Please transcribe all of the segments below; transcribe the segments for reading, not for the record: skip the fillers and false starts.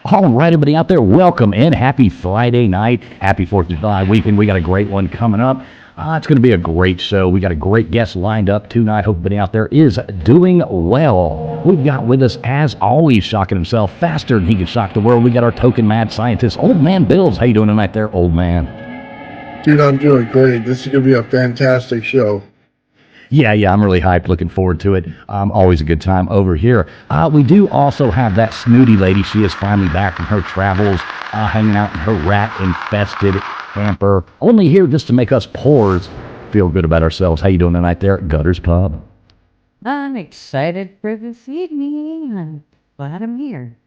All right, everybody out there, welcome in. Happy Friday night. Happy 4th of July weekend. We got a great one coming up. It's going to be a great show. We got a great guest lined up tonight. Hope everybody out there is doing well. We've got with us, as always, shocking himself faster than he can shock the world. We got our token mad scientist, Old Man Bills. How you doing tonight there, old man? Dude, I'm doing great. This is going to be a fantastic show. Yeah, I'm really hyped. Looking forward to it. Always a good time over here. We do also have that snooty lady. She is finally back from her travels, hanging out in her rat-infested camper. Only here just to make us poors feel good about ourselves. How you doing tonight there at Gutters Pub? I'm excited for this evening. I'm glad I'm here.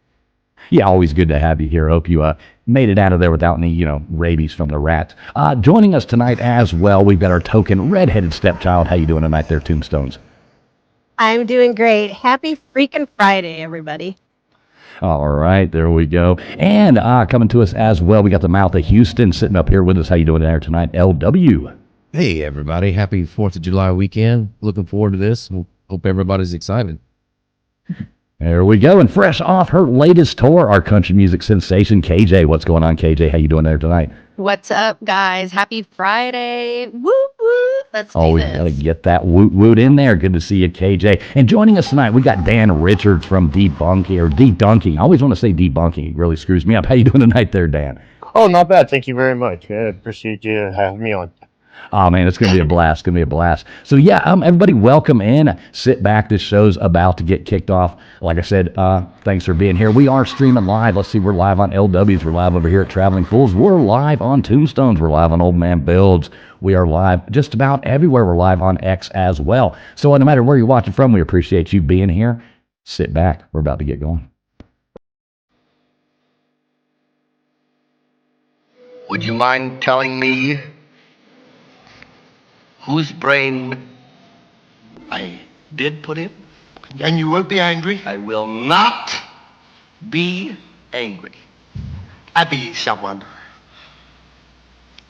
Yeah, always good to have you here. Hope you made it out of there without any, rabies from the rats. Joining us tonight as well, we've got our token redheaded stepchild. How you doing tonight there, Tombstones? I'm doing great. Happy freaking Friday, everybody. All right, there we go. And coming to us as well, we got the mouth of Houston sitting up here with us. How you doing there tonight, LW? Hey, everybody. Happy 4th of July weekend. Looking forward to this. Hope everybody's excited. There we go. And fresh off her latest tour, our country music sensation, KJ. What's going on, KJ? How you doing there tonight? What's up, guys? Happy Friday. Woo woo. Let's do We this. got to get that woot woot in there. Good to see you, KJ. And joining us tonight, we got Dan Richards from DeDunking. I always want to say debunking. It really screws me up. How you doing tonight there, Dan? Oh, not bad. Thank you very much. I appreciate you having me on. Oh, man, it's going to be a blast. Going to be a blast. So, yeah, everybody welcome in. Sit back. This show's about to get kicked off. Like I said, thanks for being here. We are streaming live. Let's see, we're live on LWs. We're live over here at Traveling Fools. We're live on Tombstones. We're live on Old Man Builds. We are live just about everywhere. We're live on X as well. So, no matter where you're watching from, we appreciate you being here. Sit back. We're about to get going. Would you mind telling me whose brain I did put in? And you won't be angry? I will not be angry. Abby someone.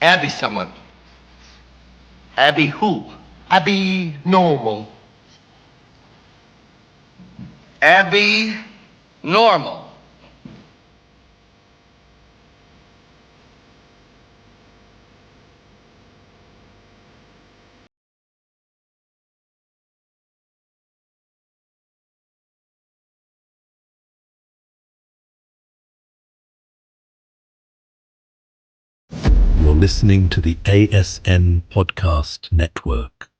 Abby someone. Abby who? Abby normal. Abby normal. You're listening to the ASN Podcast Network.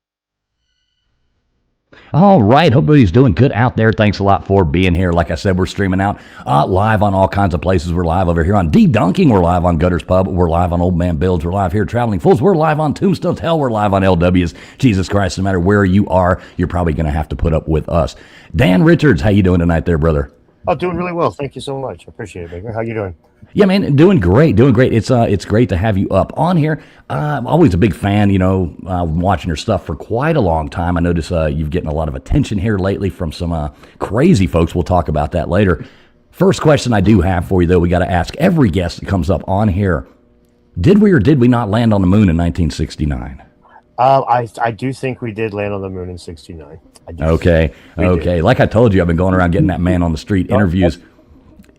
All right, hope everybody's doing good out there. Thanks a lot for being here. Like I said, we're streaming out live on all kinds of places. We're live over here on DeDunking. We're live on Gutters Pub. We're live on Old Man Builds. We're live here at Traveling Fools. We're live on Tombstones. Hell, we're live on LWs. Jesus Christ, no matter where you are, you're probably going to have to put up with us. Dan Richards, how you doing tonight there, brother? Oh, doing really well. Thank you so much. I appreciate it, Baker. How you doing? Yeah, man, doing great. It's great to have you up on here. I'm always a big fan, watching your stuff for quite a long time. I notice you've getting a lot of attention here lately from some crazy folks. We'll talk about that later. First question I do have for you, though, we got to ask every guest that comes up on here, did we or did we not land on the moon in 1969? I do think we did land on the moon in '69. Okay. Like I told you, I've been going around getting that man on the street interviews.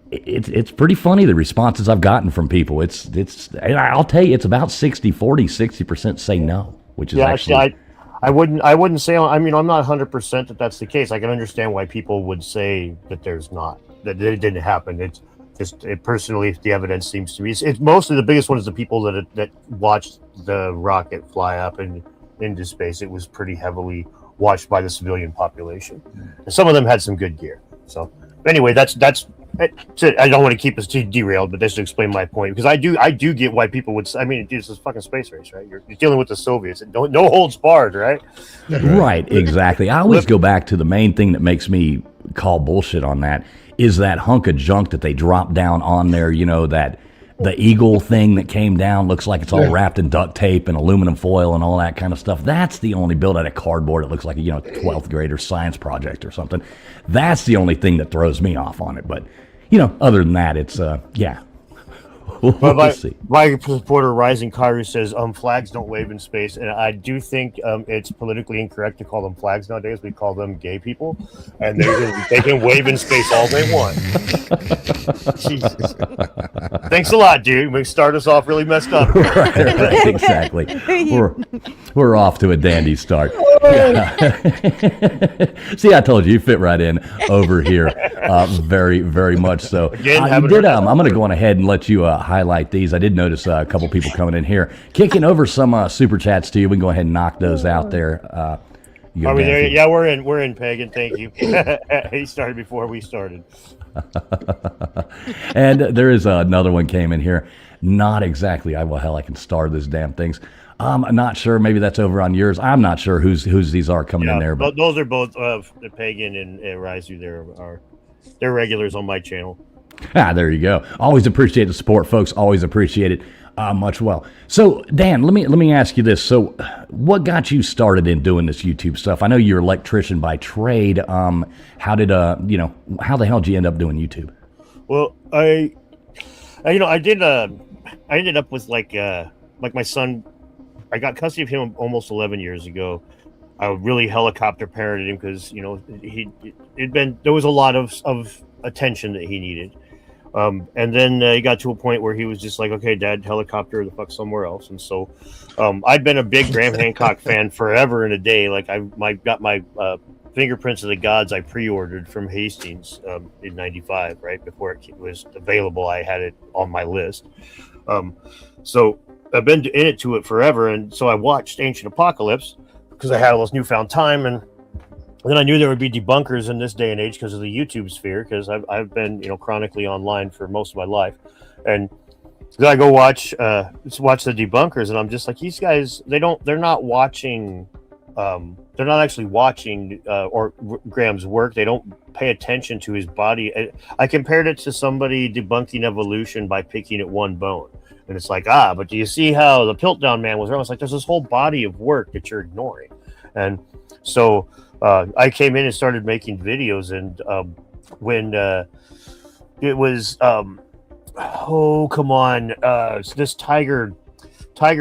It's pretty funny, the responses I've gotten from people. I'll tell you, it's about 60-40, 60% say no, which is actually... I wouldn't say, I mean, I'm not 100% that that's the case. I can understand why people would say that there's not, that it didn't happen. It's just, personally, the evidence seems to be, it's mostly the biggest one is the people that watched the rocket fly up into space. It was pretty heavily watched by the civilian population. And some of them had some good gear. So anyway, that's it. I don't want to keep us too derailed, but just to explain my point, because I do get why people would. I mean, it's this fucking space race, right? You're dealing with the Soviets, and no holds barred, right? Right, exactly. I always go back to the main thing that makes me call bullshit on that is that hunk of junk that they dropped down on there. That the Eagle thing that came down looks like it's all wrapped in duct tape and aluminum foil and all that kind of stuff. That's the only built out of cardboard. It looks like a 12th grader science project or something. That's the only thing that throws me off on it. But other than that, it's we'll see. My supporter Rising Karu says flags don't wave in space, and I do think it's politically incorrect to call them flags nowadays. We call them gay people, and they can wave in space all they want. Jesus. Thanks a lot, dude. We start us off really messed up. Right, exactly. We're off to a dandy start. See, I told you fit right in over here, very, very much so. Again, You did. I'm going to go on ahead and let you highlight these. I did notice a couple people coming in here, kicking over some super chats to you. We can go ahead and knock those out there. Are we there? Yeah, we're in, Pagan. Thank you. He started before we started. And there is another one came in here. Not exactly. I can start this damn things. I'm not sure. Maybe that's over on yours. I'm not sure whose these are coming in there. But those are both the Pagan and Rizu. They're regulars on my channel. There you go. Always appreciate the support, folks. Always appreciate it. Much well. So, Dan, let me ask you this. So, what got you started in doing this YouTube stuff? I know you're an electrician by trade. How did how the hell did you end up doing YouTube? Well, I ended up with like my son. I got custody of him almost 11 years ago. I really helicopter parented him because there was a lot of attention that he needed. And then he got to a point where he was just like, okay, Dad, helicopter the fuck somewhere else. And so I'd been a big Graham Hancock fan forever and a day. Like I got my Fingerprints of the Gods I pre-ordered from Hastings in '95, right before it was available. I had it on my list. So I've been into it forever. And so I watched Ancient Apocalypse because I had all this newfound time, and then I knew there would be debunkers in this day and age because of the YouTube sphere, because I've been chronically online for most of my life, and then I go watch the debunkers, and I'm just like, these guys, they're not watching, they're not actually watching or Graham's work. They don't pay attention to his body. I compared it to somebody debunking evolution by picking at one bone, and it's like, but do you see how the Piltdown Man was wrong? It's like there's this whole body of work that you're ignoring, and so. I came in and started making videos, and when it was this Tiger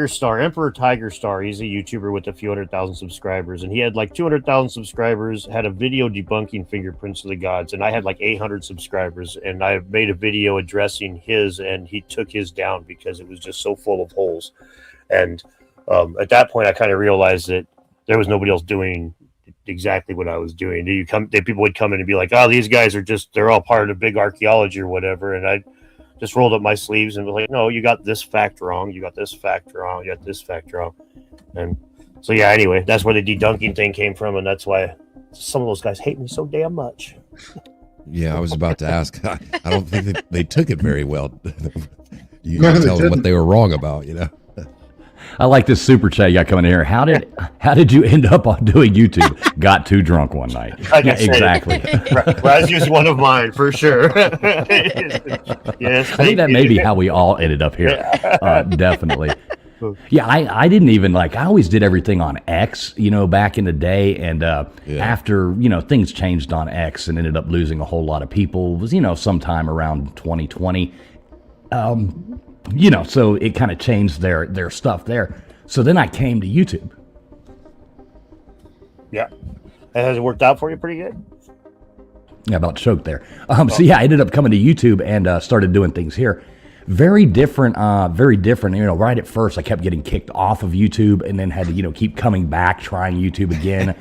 Star, Emperor Tiger Star, he's a YouTuber with a few 100,000 subscribers, and he had like 200,000 subscribers, had a video debunking Fingerprints of the Gods, and I had like 800 subscribers, and I made a video addressing his, and he took his down because it was just so full of holes. And at that point I kind of realized that there was nobody else doing exactly what I was doing. People would come in and be like, these guys are they're all part of big archaeology or whatever, and I just rolled up my sleeves and was like, no, you got this fact wrong, you got this fact wrong, you got this fact wrong. And so yeah, anyway, that's where the dedunking thing came from, and that's why some of those guys hate me so damn much. Yeah, I was about to ask. I don't think they took it very well. You tell them what they were wrong about, I like this super chat you got coming in here. How did you end up on doing YouTube? Got too drunk one night. Yeah, exactly. Razu's one of mine for sure. Yes, I think that may be how we all ended up here. Definitely. Yeah, I didn't even I always did everything on X, back in the day, and after things changed on X and ended up losing a whole lot of people. It was sometime around 2020. So it kind of changed their stuff there. So then I came to YouTube. Yeah. And has it worked out for you pretty good? Yeah, about choked there. So yeah, I ended up coming to YouTube and started doing things here. Very different. Right at first I kept getting kicked off of YouTube and then had to, keep coming back, trying YouTube again,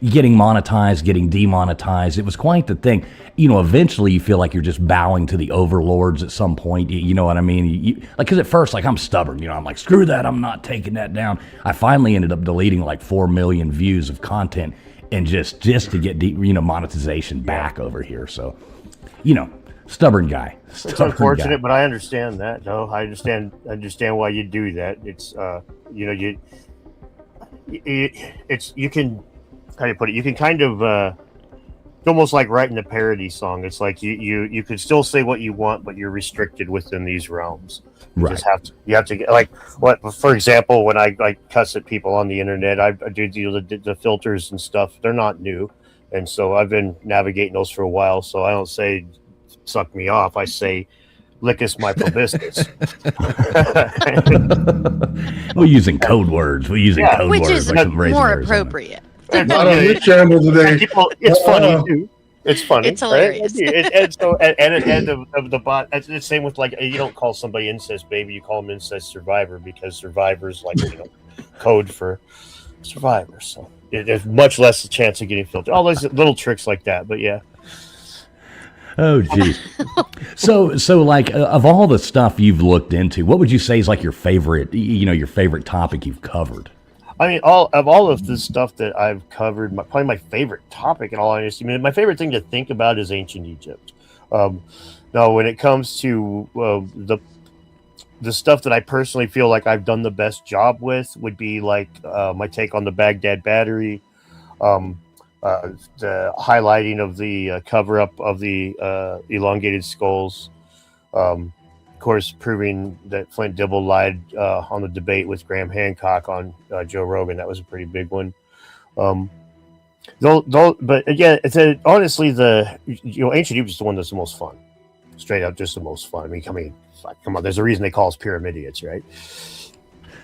getting monetized, getting demonetized. It was quite the thing. Eventually you feel like you're just bowing to the overlords at some point. You know what I mean? Because at first, I'm stubborn. I'm like, screw that. I'm not taking that down. I finally ended up deleting 4 million views of content and just to get monetization back over here. So, stubborn guy. It's unfortunate, but I understand that. No, I understand why you do that. It's you can, how do you put it? You can kind of it's almost like writing a parody song. It's like you could still say what you want, but you're restricted within these realms. You have to get for example, when I cuss at people on the internet, I do the filters and stuff. They're not new, and so I've been navigating those for a while. So I don't say suck me off. I say lickus my proboscis. We're using code words. We're using code Which words. is like some raising more words on it. appropriate. Not on this channel today. It's funny too. It's funny. It's hilarious. Right? And so, at the end of the bot, it's the same with like you don't call somebody incest baby, you call them incest survivor because survivor's like code for survivor. So there's much less chance of getting filtered. All those little tricks like that, but yeah. Oh, geez. So like of all the stuff you've looked into, what would you say is like your favorite, your favorite topic you've covered? I mean, all of the stuff that I've covered, probably my favorite topic in all honesty, my favorite thing to think about is ancient Egypt. Now, when it comes to the stuff that I personally feel like I've done the best job with would be like my take on the Baghdad battery, the highlighting of the cover-up of the elongated skulls, of course, proving that Flint Dibble lied on the debate with Graham Hancock on Joe Rogan. That was a pretty big one. But again, honestly, ancient Egypt is the one that's the most fun. Straight up, just the most fun. I mean, come on. There's a reason they call us pyramidians, right?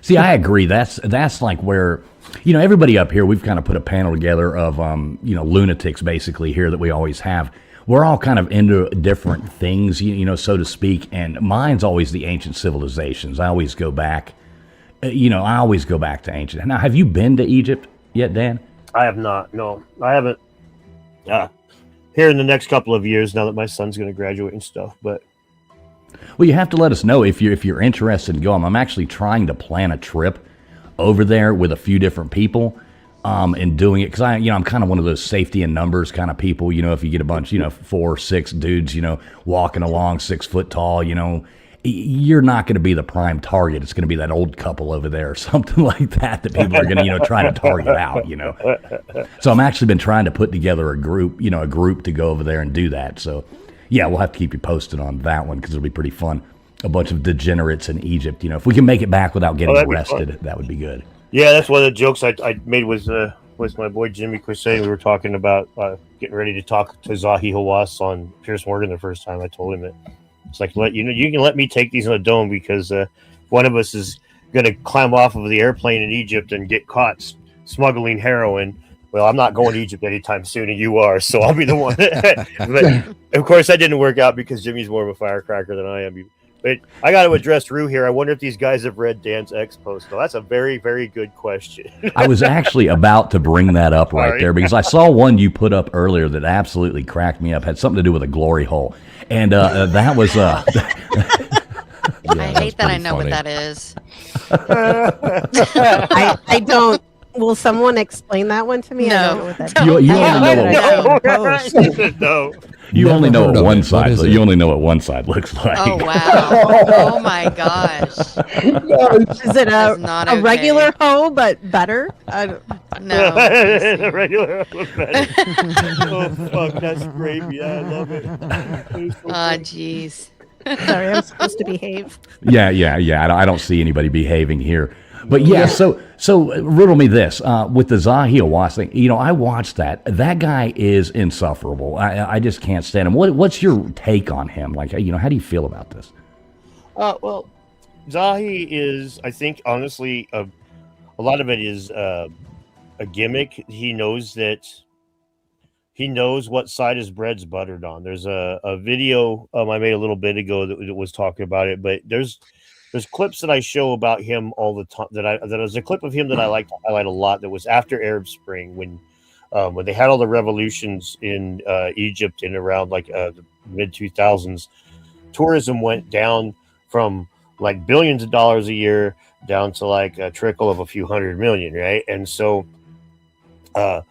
See, I agree. That's like where, everybody up here, we've kind of put a panel together of, lunatics basically here that we always have. We're all kind of into different things, so to speak. And mine's always the ancient civilizations. I always go back, to ancient. Now, have you been to Egypt yet, Dan? I have not. No, I haven't. Here in the next couple of years, now that my son's going to graduate and stuff, but. Well, you have to let us know if you're interested in going. I'm actually trying to plan a trip over there with a few different people. And doing it because I'm kind of one of those safety in numbers kind of people. If you get a bunch, 4 or 6 dudes, walking along 6 foot tall, you're not going to be the prime target. It's going to be that old couple over there or something like that people are going to, try to target out. So I'm actually been trying to put together a group to go over there and do that. So yeah, we'll have to keep you posted on that one because it'll be pretty fun. A bunch of degenerates in Egypt. If we can make it back without getting arrested, that would be good. Yeah, that's one of the jokes I made with my boy Jimmy Crusade. We were talking about getting ready to talk to Zahi Hawass on Piers Morgan the first time. I told him that it's like, you can let me take these on the dome because one of us is going to climb off of the airplane in Egypt and get caught smuggling heroin. Well, I'm not going to Egypt anytime soon, and you are, so I'll be the one. But of course, that didn't work out because Jimmy's more of a firecracker than I am. But I got to address Rue here. I wonder if these guys have read Dan's X post. No, that's a very, very good question. I was actually about to bring that up right there because I saw one you put up earlier that absolutely cracked me up. Had something to do with a glory hole, and that was. I hate that I know what that is. I don't. Will someone explain that one to me? No. I don't know what that You only know No. You only know what one side. What is it? You only know what one side looks like. Oh wow! Oh my gosh! Is it not a okay. regular hoe but better? No. The regular better. Oh fuck, that's gravy. I love it. Oh jeez. Sorry, I'm supposed to behave. Yeah. I don't see anybody behaving here. But yeah, so riddle me this. With the Zahi Hawass thing, I watched that. That guy is insufferable. I just can't stand him. What's your take on him? Like, how do you feel about this? Well, Zahi is, I think, honestly, a lot of it is a gimmick. He knows what side his bread's buttered on. There's a video I made a little bit ago that was talking about it, but there's clips that I show about him all the time. That was a clip of him that I like to highlight a lot. That was after Arab Spring when they had all the revolutions in Egypt in around like the mid 2000s. Tourism went down from like billions of dollars a year down to like a trickle of a few hundred million, right? And so Zahi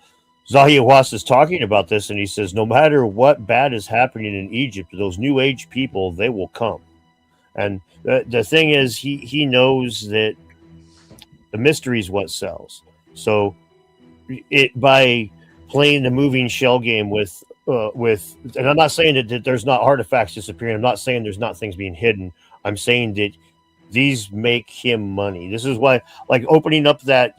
Hawass is talking about this, and he says, no matter what bad is happening in Egypt, those new age people, they will come. And the thing is, he knows that the mystery is what sells. So by playing the moving shell game with, and I'm not saying that there's not artifacts disappearing. I'm not saying there's not things being hidden. I'm saying that these make him money. This is why, like opening up that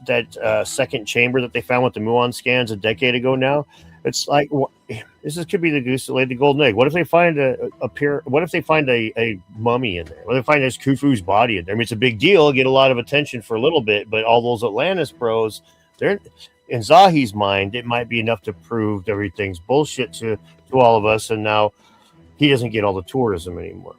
second chamber that they found with the muon scans a decade ago now, It's like could be the goose that laid the golden egg. What if they find What if they find a mummy in there? What if they find this Khufu's body in there? I mean, it's a big deal, get a lot of attention for a little bit, but all those Atlantis bros, they're in Zahi's mind, it might be enough to prove everything's bullshit to all of us, and now he doesn't get all the tourism anymore.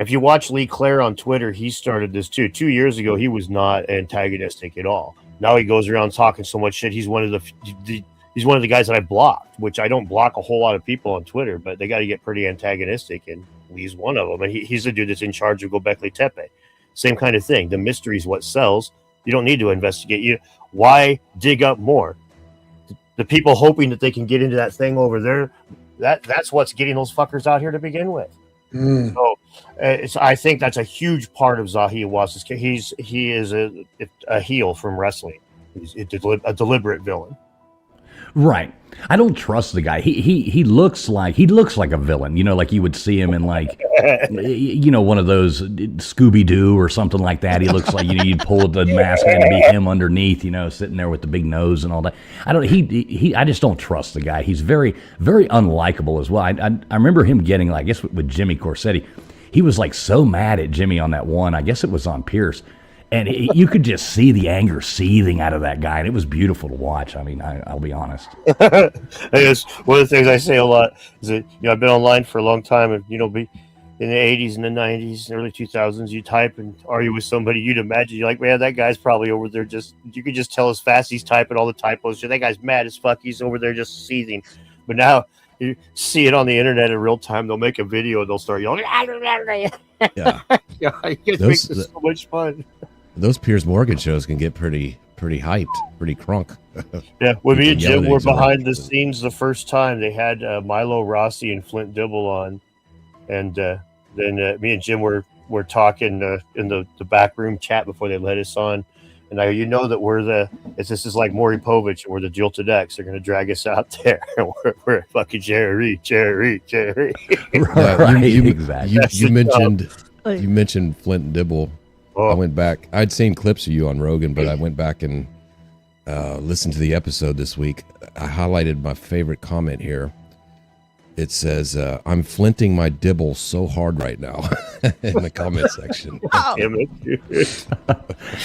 If you watch Lee Claire on Twitter, he started this too. 2 years ago, he was not antagonistic at all. Now he goes around talking so much shit. He's one of the guys that I blocked, which I don't block a whole lot of people on Twitter, but they got to get pretty antagonistic, and Lee's one of them. And he's the dude that's in charge of Göbekli Tepe. Same kind of thing. The mystery is what sells. You don't need to investigate. Why dig up more? The people hoping that they can get into that thing over there, that's what's getting those fuckers out here to begin with. So I think that's a huge part of Zahi Hawass's case. He is a heel from wrestling. He's a deliberate villain. Right. I don't trust the guy. He looks like a villain. Like you would see him in like one of those Scooby-Doo or something like that. He looks like you'd pull the mask and it'd be him underneath, sitting there with the big nose and all that. I just don't trust the guy. He's very, very unlikable as well. I remember him getting, I guess with Jimmy Corsetti, he was like so mad at Jimmy on that one. I guess it was on Pierce. And you could just see the anger seething out of that guy, and it was beautiful to watch. I mean, I'll be honest. It's one of the things I say a lot is that I've been online for a long time, and be in the 80s and the 90s, early 2000s, you type and argue with somebody, you'd imagine you're like, man, that guy's probably over there you could just tell as fast he's typing all the typos. That guy's mad as fuck. He's over there just seething. But now you see it on the internet in real time. They'll make a video and they'll start yelling. Yeah, it makes this so much fun. Those Piers Morgan shows can get pretty hyped, pretty crunk. Yeah, when me and Jim were behind the scenes the first time, they had Milo Rossi and Flint Dibble on, and then me and Jim were talking in the back room chat before they let us on. And now that this is like Maury Povich, and we're the Jilted X. They're going to drag us out there. we're fucking Jerry. Right, exactly. You mentioned Flint and Dibble. I went back. I'd seen clips of you on Rogan, but I went back and listened to the episode this week. I highlighted my favorite comment here. It says, I'm flinting my dibble so hard right now in the comment section.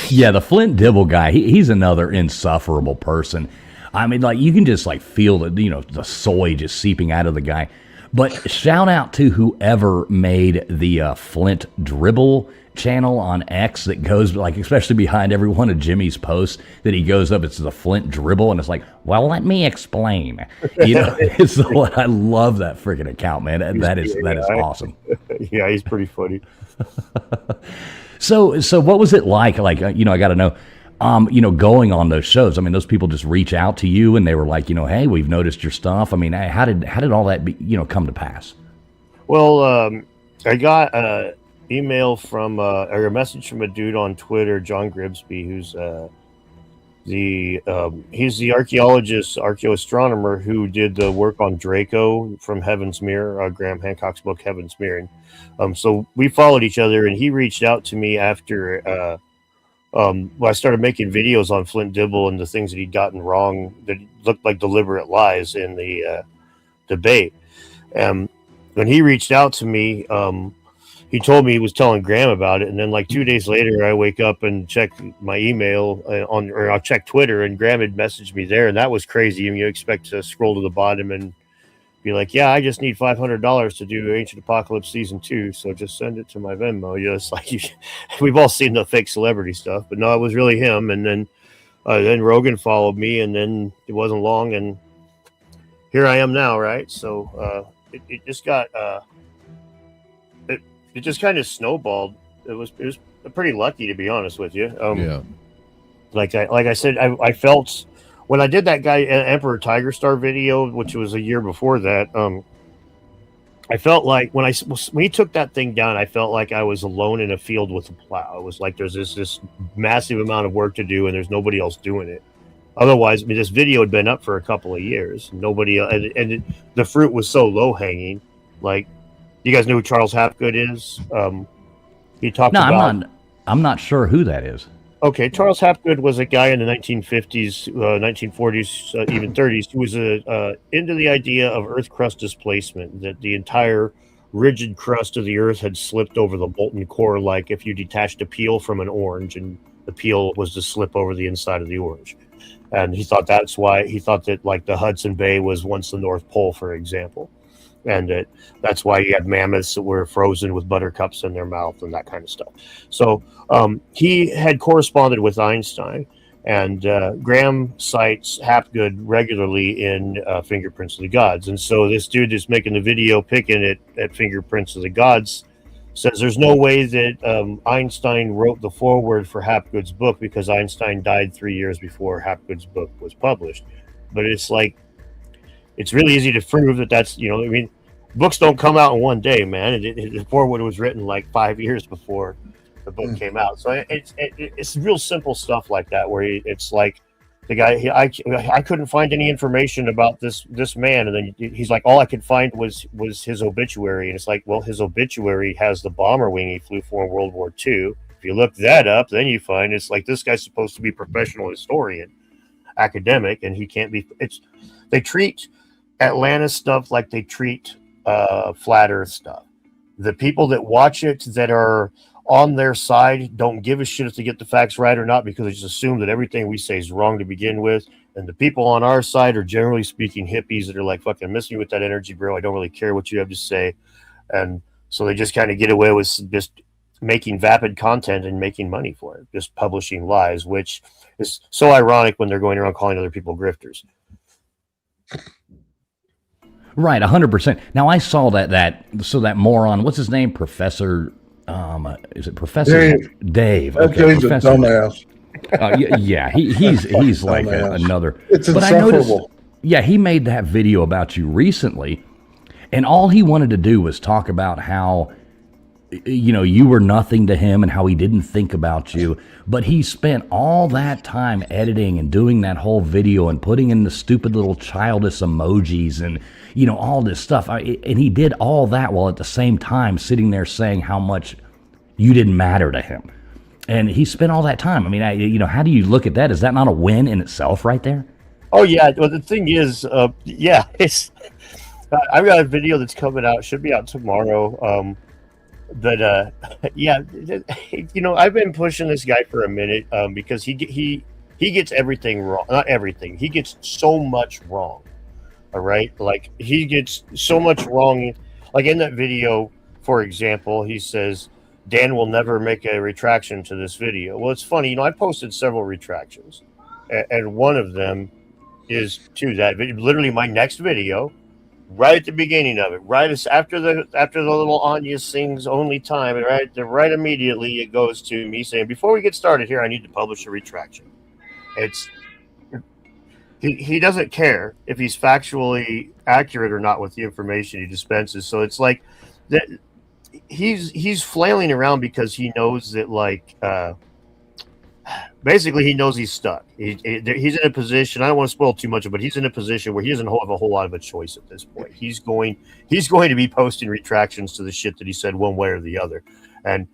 Yeah, the Flint Dibble guy, he's another insufferable person. I mean, you can just feel the soy just seeping out of the guy. But shout out to whoever made the Flint Dribble channel on X that goes especially behind every one of Jimmy's posts that he goes up, it's the Flint Dribble, and it's like, well, let me explain. I love that freaking account, man. That is awesome. Yeah, he's pretty funny. So what was it like? I got to know. Going on those shows. I mean, those people just reach out to you and they were like, hey, we've noticed your stuff. I mean, how did all that come to pass? Well, I got email from or a message from a dude on Twitter, John Gribsby, who's he's the archaeoastronomer who did the work on Draco from Heaven's Mirror, Graham Hancock's book Heaven's Mirror. And so we followed each other, and he reached out to me after I started making videos on Flint Dibble and the things that he'd gotten wrong that looked like deliberate lies in the debate. When he reached out to me, he told me he was telling Graham about it, and then 2 days later, I wake up and check my email or I'll check Twitter, and Graham had messaged me there, and that was crazy. I mean, you expect to scroll to the bottom and be like, "Yeah, I just need $500 to do Ancient Apocalypse Season 2, so just send it to my Venmo." Just we've all seen the fake celebrity stuff, but no, it was really him. And then Rogan followed me, and then it wasn't long, and here I am now, right? So it just got. It just kind of snowballed. It was pretty lucky, to be honest with you. Yeah. Like I said, I felt when I did that guy Emperor Tiger Star video, which was a year before that. I felt like when he took that thing down, I felt like I was alone in a field with a plow. It was like there's this massive amount of work to do, and there's nobody else doing it. Otherwise, I mean, this video had been up for a couple of years. Nobody the fruit was so low hanging. Like, you guys know who Charles Hapgood is? He talked about. I'm not sure who that is. Okay, Charles Hapgood was a guy in the 1950s, 1940s, even 30s, who was into the idea of Earth crust displacement, that the entire rigid crust of the Earth had slipped over the molten core, like if you detached a peel from an orange and the peel was to slip over the inside of the orange. And he thought that like the Hudson Bay was once the North Pole, for example. And that's why you had mammoths that were frozen with buttercups in their mouth and that kind of stuff. So he had corresponded with Einstein, and Graham cites Hapgood regularly in Fingerprints of the Gods. And so this dude is making the video picking at Fingerprints of the Gods says there's no way that Einstein wrote the foreword for Hapgood's book because Einstein died 3 years before Hapgood's book was published. But it's like, it's really easy to prove that that's, I mean, books don't come out in one day, man. The foreword was written like 5 years before the book came out. So it's real simple stuff like that, where it's like the guy, I couldn't find any information about this man. And then he's like, all I could find was his obituary. And it's like, well, his obituary has the bomber wing he flew for in World War II. If you look that up, then you find it's like, this guy's supposed to be a professional historian, academic, and he can't be. They treat Atlantis stuff like they treat flat earth stuff. The people that watch it that are on their side don't give a shit if they get the facts right or not, because they just assume that everything we say is wrong to begin with. And the people on our side are generally speaking hippies that are like, fucking miss me with that energy, bro. I don't really care what you have to say. And so they just kind of get away with just making vapid content and making money for it, just publishing lies, which is so ironic when they're going around calling other people grifters. Right, 100%. Now I saw that moron, what's his name? Professor, is it Professor Dave? Okay, Dave's a dumbass. Yeah, he's like another. It's but insufferable. I noticed, yeah, he made that video about you recently, and all he wanted to do was talk about how, you were nothing to him and how he didn't think about you. But he spent all that time editing and doing that whole video and putting in the stupid little childish emojis and, all this stuff. And he did all that while at the same time sitting there saying how much you didn't matter to him. And he spent all that time. I mean, how do you look at that? Is that not a win in itself right there? Oh, yeah. Well, the thing is, it's I've got a video that's coming out, should be out tomorrow. I've been pushing this guy for a minute because he gets everything wrong. Not everything. He gets so much wrong. All right. Like, he gets so much wrong. Like in that video, for example, he says, Dan will never make a retraction to this video. Well, it's funny. I posted several retractions, and one of them is to that. Literally my next video, right at the beginning of it, right after the little Anya sings "Only Time," and right immediately it goes to me saying, "Before we get started here, I need to publish a retraction." He doesn't care if he's factually accurate or not with the information he dispenses. So it's like that he's flailing around because he knows that basically he knows he's stuck. He's in a position. I don't want to spoil too much, but he's in a position where he doesn't have a whole lot of a choice at this point. He's going to be posting retractions to the shit that he said one way or the other, and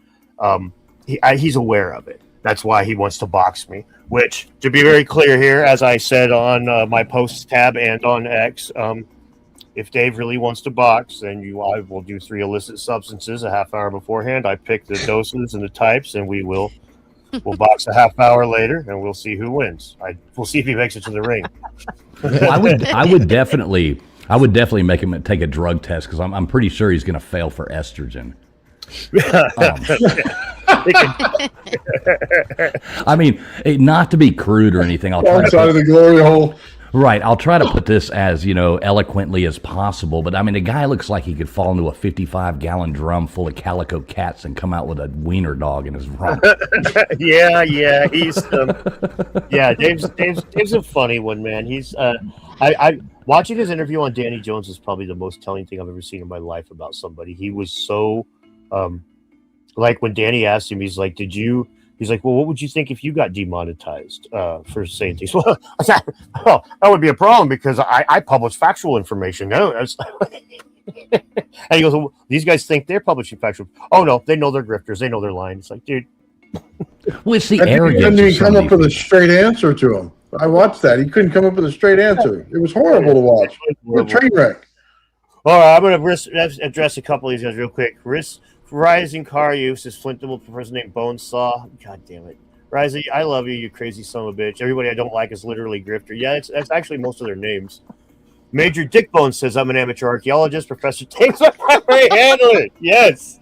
he's aware of it. That's why he wants to box me. Which, to be very clear here, as I said on my posts tab and on X, if Dave really wants to box, then I will do 3 illicit substances a half hour beforehand. I pick the doses and the types, and we'll box a half hour later, and we'll see who wins. We'll see if he makes it to the ring. Well, I would definitely make him take a drug test because I'm pretty sure he's going to fail for estrogen. I mean, not to be crude or anything. I'll try outside of the glory hole. Right. I'll try to put this as, eloquently as possible. But I mean, the guy looks like he could fall into a 55-gallon drum full of calico cats and come out with a wiener dog in his rump. Yeah. He's Dave's a funny one, man. He's I watching his interview on Danny Jones is probably the most telling thing I've ever seen in my life about somebody. He was so like when Danny asked him, he's like, he's like, well, what would you think if you got demonetized for saying things? Well, that would be a problem because I publish factual information. No, and he goes, well, these guys think they're publishing factual. Oh no, they know they're grifters. They know they're lying. It's like, dude. Well, it's the I think he arrogance. couldn't of even some come of up with a these straight answer to him. I watched that. He couldn't come up with a straight answer. It was horrible to watch. The train wreck. All right, I'm going to address a couple of these guys real quick. Rising car use is Flint Dibble, person named Bonesaw. God damn it. Rising, I love you, you crazy son of a bitch. Everybody I don't like is literally Grifter. Yeah, that's actually most of their names. Major Dickbone says, I'm an amateur archaeologist. Professor takes my primary handler. Yes.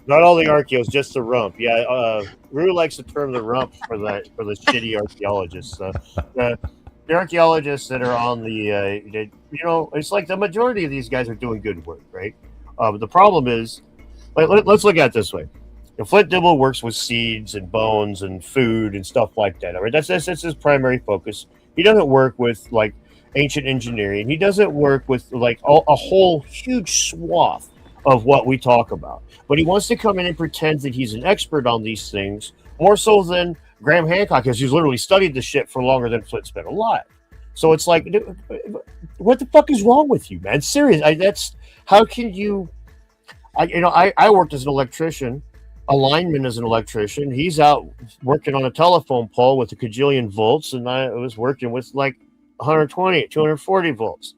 Not all the archaeos, just the rump. Yeah, Rue likes the term the rump for the shitty archaeologists. The archaeologists that are on the, it's like the majority of these guys are doing good work, right? The problem is, let's look at it this way. Flint Dibble works with seeds and bones and food and stuff like that. All right, that's his primary focus. He doesn't work with like ancient engineering. He doesn't work with like a whole huge swath of what we talk about. But he wants to come in and pretend that he's an expert on these things, more so than Graham Hancock, because he's literally studied this shit for longer than Flint's been alive. So it's like, what the fuck is wrong with you, man? Serious. How can you? I worked as an electrician, a lineman as an electrician. He's out working on a telephone pole with a cajillion volts, and I was working with like 120, 240 volts.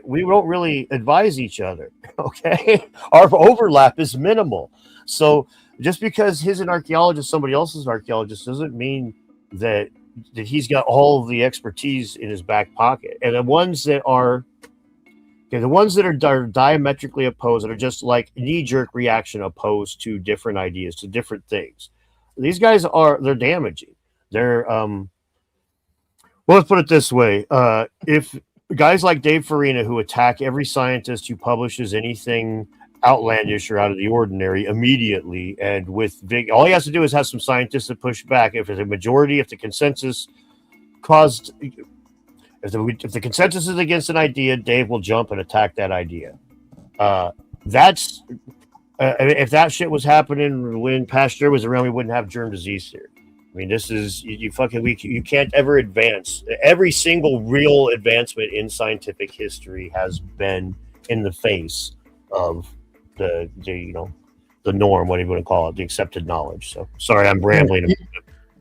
We don't really advise each other. Okay, our overlap is minimal. So just because he's an archaeologist, somebody else is an archaeologist, doesn't mean that he's got all of the expertise in his back pocket. And the ones that are diametrically opposed, that are just like knee-jerk reaction opposed to different ideas, to different things, these guys they're damaging. They're well, let's put it this way. If guys like Dave Farina, who attack every scientist who publishes anything outlandish or out of the ordinary immediately, and all he has to do is have some scientists to push back. If it's a majority, if the consensus if the consensus is against an idea, Dave will jump and attack that idea. If that shit was happening when Pasteur was around, we wouldn't have germ disease here. I mean, this is you can't ever advance. Every single real advancement in scientific history has been in the face of the norm, whatever you want to call it, the accepted knowledge. So sorry, I'm rambling.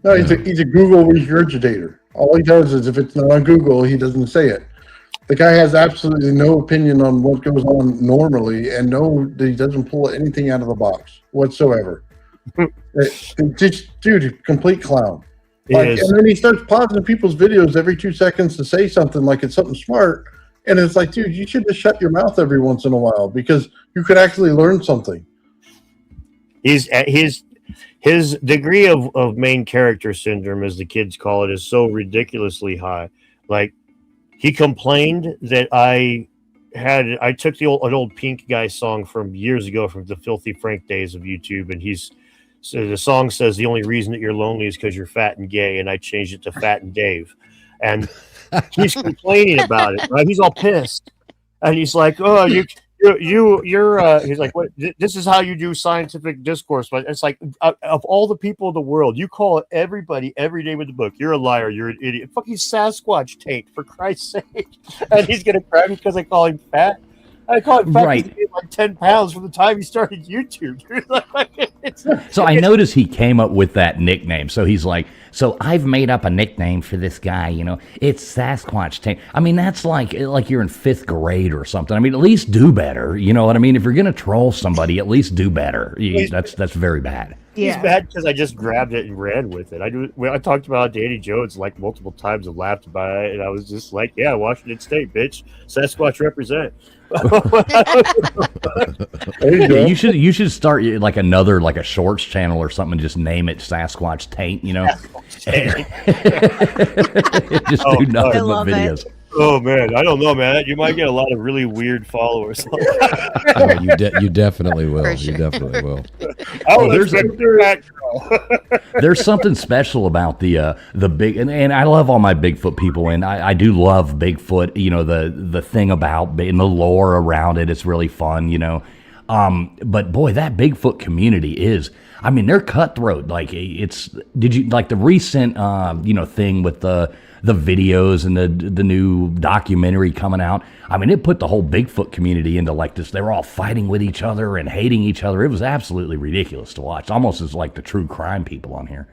No, he's a Google regurgitator. All he does is if it's not on Google, he doesn't say it. The guy has absolutely no opinion on what goes on normally, and he doesn't pull anything out of the box whatsoever. Dude, complete clown. And then he starts pausing people's videos every 2 seconds to say something like it's something smart. And it's like, dude, you should just shut your mouth every once in a while because you could actually learn something. His degree of main character syndrome, as the kids call it, is so ridiculously high. Like, he complained that I took an old Pink Guy song from years ago from the Filthy Frank days of YouTube, and so the song says the only reason that you're lonely is because you're fat and gay, and I changed it to Fat and Dave. And he's complaining about it, right? He's all pissed. And he's like, oh, you're he's like, what? This is how you do scientific discourse. But it's like, of all the people in the world, you call everybody every day with the book, you're a liar, you're an idiot. Fucking Sasquatch Tate, for Christ's sake. And he's going to cry because I call him fat. I call him fat because he gained like 10 pounds from the time he started YouTube. So I noticed he came up with that nickname. So he's like, so I've made up a nickname for this guy, it's Sasquatch Tate. I mean, that's like you're in 5th grade or something. I mean, at least do better. You know what I mean? If you're going to troll somebody, at least do better. That's very bad. He's bad because I just grabbed it and ran with it. I talked about Danny Jones like multiple times and laughed about it, and I was just like, yeah, Washington State, bitch. Sasquatch represent. You should start like a shorts channel or something and just name it Sasquatch Taint, Just do nothing but videos. Oh man, I don't know, man. You might get a lot of really weird followers. You definitely will. You definitely will. There's something special about the big, and I love all my Bigfoot people, and I do love Bigfoot. The thing about and the lore around it, it's really fun. But boy, that Bigfoot community is. I mean, they're cutthroat. Like did you like the recent thing with the the videos and the new documentary coming out. I mean, it put the whole Bigfoot community into like this. They were all fighting with each other and hating each other. It was absolutely ridiculous to watch. Almost as like the true crime people on here.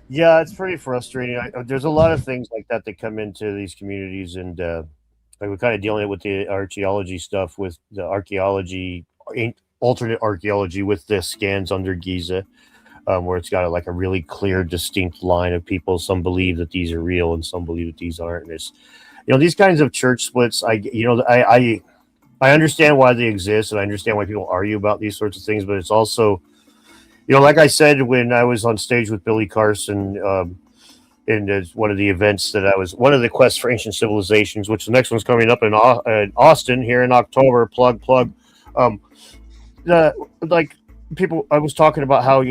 Yeah, it's pretty frustrating. There's a lot of things like that come into these communities, and like we're kind of dealing with the archaeology stuff, with the archaeology, alternate archaeology with the scans under Giza, where it's got like a really clear, distinct line of people. Some believe that these are real, and some believe that these aren't. And it's, these kinds of church splits. I understand why they exist, and I understand why people argue about these sorts of things. But it's also, like I said when I was on stage with Billy Carson in one of the events that I was, one of the quests for ancient civilizations, which the next one's coming up in Austin here in October. Plug. Like people, I was talking about how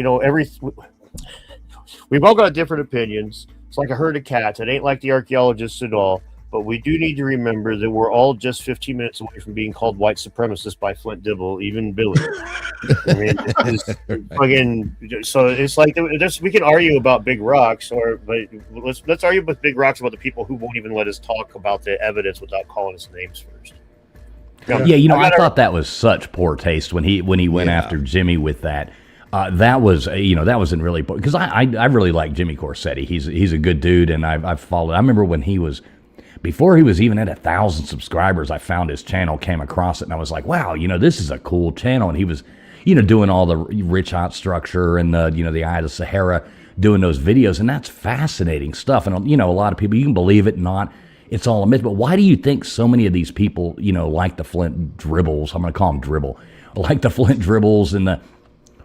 we've all got different opinions. It's like a herd of cats. It ain't like the archaeologists at all. But we do need to remember that we're all just 15 minutes away from being called white supremacists by Flint Dibble, even Billy. I mean, so it's like we can argue about big rocks, but let's argue with big rocks about the people who won't even let us talk about the evidence without calling us names first. Yeah, I thought that was such poor taste when he went after Jimmy with that. That wasn't really, because I really like Jimmy Corsetti. He's a good dude, and I've followed. I remember when before he was even at 1,000 subscribers, I found his channel, came across it, and I was like, wow, this is a cool channel. And he was, doing all the rich hot structure and the Eye of the Sahara, doing those videos, and that's fascinating stuff. And a lot of people, you can believe it, not. It's all a myth. But why do you think so many of these people, like the Flint Dribbles, I'm going to call them Dribble, like the Flint Dribbles and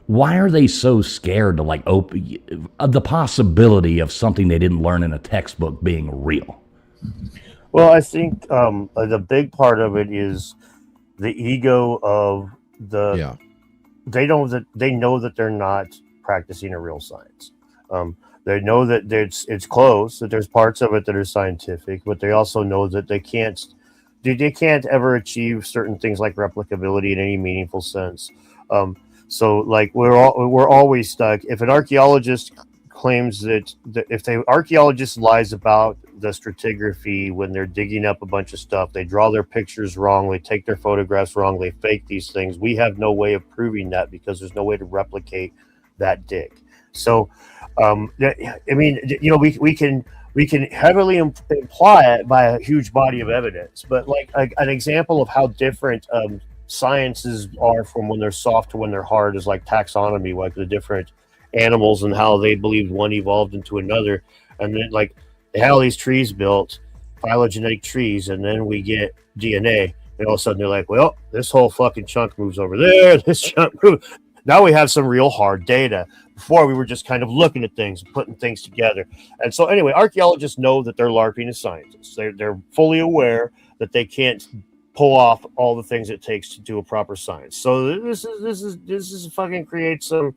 why are they so scared to of the possibility of something they didn't learn in a textbook being real? Well, I think the big part of it is the ego of they know that they're not practicing a real science. They know that it's close, that there's parts of it that are scientific, but they also know that they can't ever achieve certain things like replicability in any meaningful sense. So like we're always stuck. If an archaeologist claims that if the archaeologist lies about the stratigraphy when they're digging up a bunch of stuff, they draw their pictures wrong, they take their photographs wrong, they fake these things, we have no way of proving that because there's no way to replicate that dig. So I mean, we can heavily imply it by a huge body of evidence, but like an example of how different sciences are from when they're soft to when they're hard is like taxonomy, like the different animals and how they believed one evolved into another. And then like they had all these trees built, phylogenetic trees, and then we get DNA, and all of a sudden they're like, well, this whole fucking chunk moves over there, this chunk moves. Now we have some real hard data. Before we were just kind of looking at things and putting things together. And so anyway, archaeologists know that they're LARPing as scientists. They're fully aware that they can't pull off all the things it takes to do a proper science. So this is fucking creates some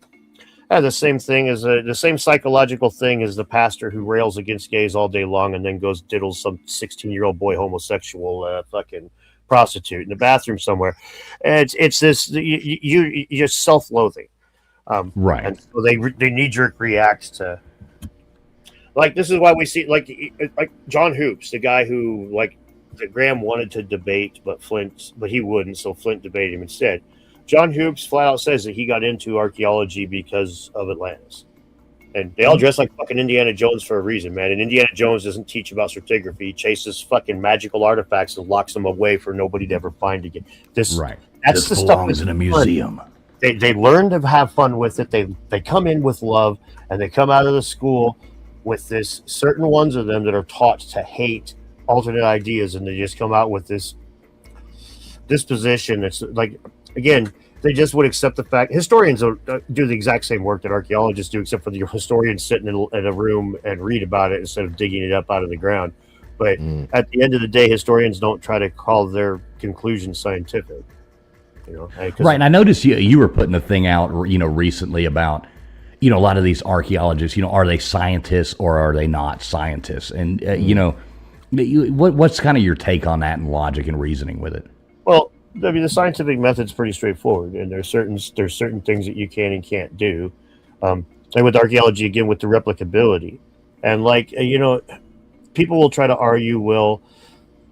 the same thing as the same psychological thing as the pastor who rails against gays all day long and then goes diddles some 16-year-old boy homosexual fucking prostitute in the bathroom somewhere. And it's this you're self-loathing. Right. And so they knee-jerk react to, like, this is why we see like John Hoops, the guy who like that Graham wanted to debate, but he wouldn't, so Flint debated him instead. John Hoops flat out says that he got into archaeology because of Atlantis. And they all dress like fucking Indiana Jones for a reason, man. And Indiana Jones doesn't teach about stratigraphy. He chases fucking magical artifacts and locks them away for nobody to ever find again. That's this the belongs stuff in a museum. They learn to have fun with it. They come in with love, and they come out of the school with this certain ones of them that are taught to hate alternate ideas, and they just come out with this disposition that's like, again, they just would accept the fact. Historians do the exact same work that archaeologists do, except for the historians sitting in a room and read about it instead of digging it up out of the ground. But at the end of the day, historians don't try to call their conclusions scientific. Right, and I noticed you were putting a thing out, recently about, a lot of these archaeologists, are they scientists or are they not scientists? And, what's kind of your take on that and logic and reasoning with it? Well, I mean, the scientific method's pretty straightforward, and there's certain things that you can and can't do. And with archaeology, again, with the replicability, and like people will try to argue, well,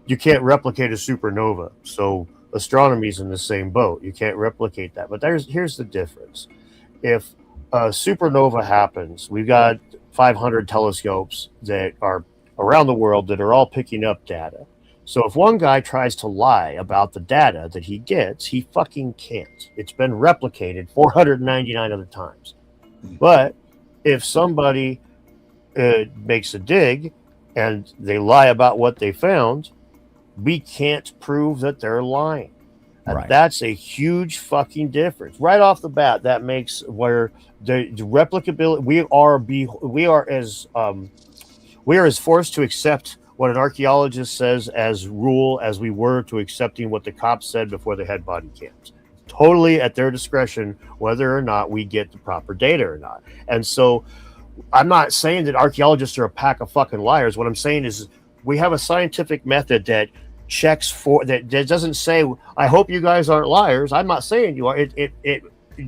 you can't replicate a supernova, so astronomy's in the same boat. You can't replicate that. But here's the difference. If a supernova happens, we've got 500 telescopes that are around the world that are all picking up data. So if one guy tries to lie about the data that he gets, he fucking can't. It's been replicated 499 other times. But if somebody makes a dig and they lie about what they found, we can't prove that they're lying. And Right. that's a huge fucking difference. Right off the bat, that makes where the replicability, we are as forced to accept what an archaeologist says as rule as we were to accepting what the cops said before they had body cams. Totally at their discretion whether or not we get the proper data or not. And so I'm not saying that archaeologists are a pack of fucking liars. What I'm saying is we have a scientific method that checks for that doesn't say, I hope you guys aren't liars. I'm not saying you are. It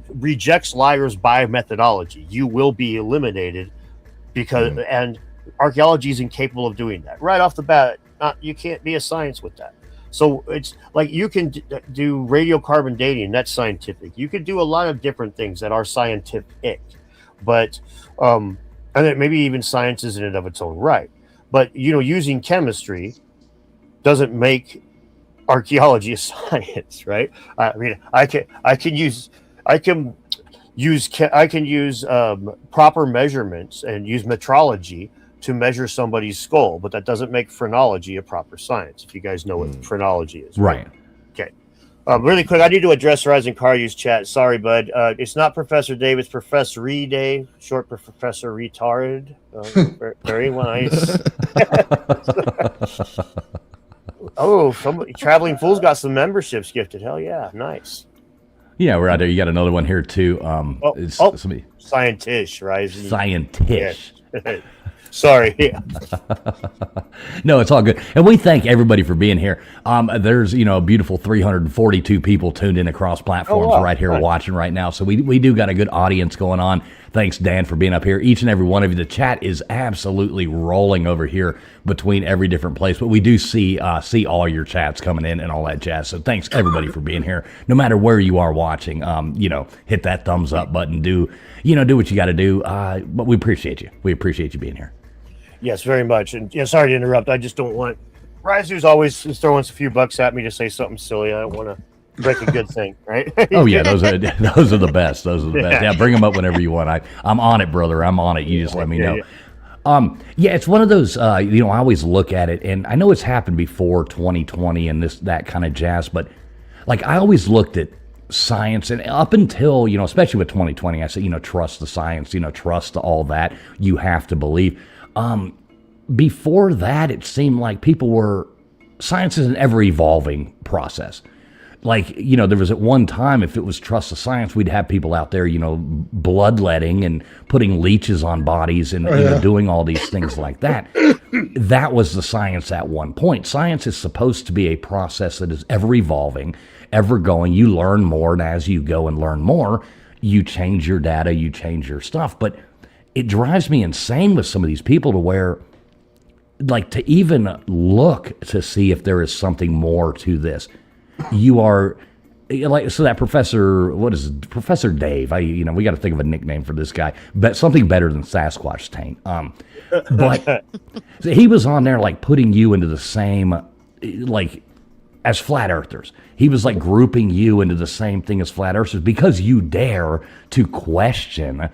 rejects liars by methodology. You will be eliminated because and archaeology is incapable of doing that. Right off the bat, you can't be a science with that. So it's like you can do radiocarbon dating. That's scientific. You can do a lot of different things that are scientific, but and then maybe even science is in and of its own right. But using chemistry doesn't make archaeology a science, right? I mean, I can use proper measurements and use metrology to measure somebody's skull, but that doesn't make phrenology a proper science. If you guys know what phrenology is, Right. Okay. Really quick, I need to address Rising Car Use chat. Sorry, bud. It's not Professor Dave, it's Professor Dave, short for Professor Retarded. Very nice. Oh, somebody Traveling Fool's got some memberships gifted. Hell yeah, nice. Yeah, we're out there. You got another one here too. Somebody. Scientish, Rising. Scientish. Yeah. Sorry. Yeah. No, it's all good. And we thank everybody for being here. There's, a beautiful 342 people tuned in across platforms right here watching right now. So we do got a good audience going on. Thanks, Dan, for being up here. Each and every one of you. The chat is absolutely rolling over here between every different place. But we do see all your chats coming in and all that jazz. So thanks, everybody, for being here. No matter where you are watching, hit that thumbs up button. Do what you got to do. But we appreciate you. We appreciate you being here. Yes, very much. And sorry to interrupt. I just don't want Riser's always throwing a few bucks at me to say something silly. I don't want to break a good thing, right? Oh yeah, those are the best. Those are the best. Yeah, bring them up whenever you want. I'm on it, brother. I'm on it. You just let me know. It's one of those. I always look at it, and I know it's happened before 2020 and that kind of jazz. But like I always looked at science, and up until especially with 2020, I said trust the science. Trust all that. You have to believe. Before that, it seemed like science is an ever-evolving process. Like, there was at one time, if it was trust the science, we'd have people out there, bloodletting and putting leeches on bodies and doing all these things like that. That was the science at one point. Science is supposed to be a process that is ever-evolving, ever-going. You learn more, and as you go and learn more, you change your data, you change your stuff. But it drives me insane with some of these people to where, like, to even look to see if there is something more to this. You are like, so that Professor Dave, we got to think of a nickname for this guy, but something better than Sasquatch taint. But so he was on there like putting you into the same, like, as flat earthers. He was like grouping you into the same thing as flat earthers because you dare to question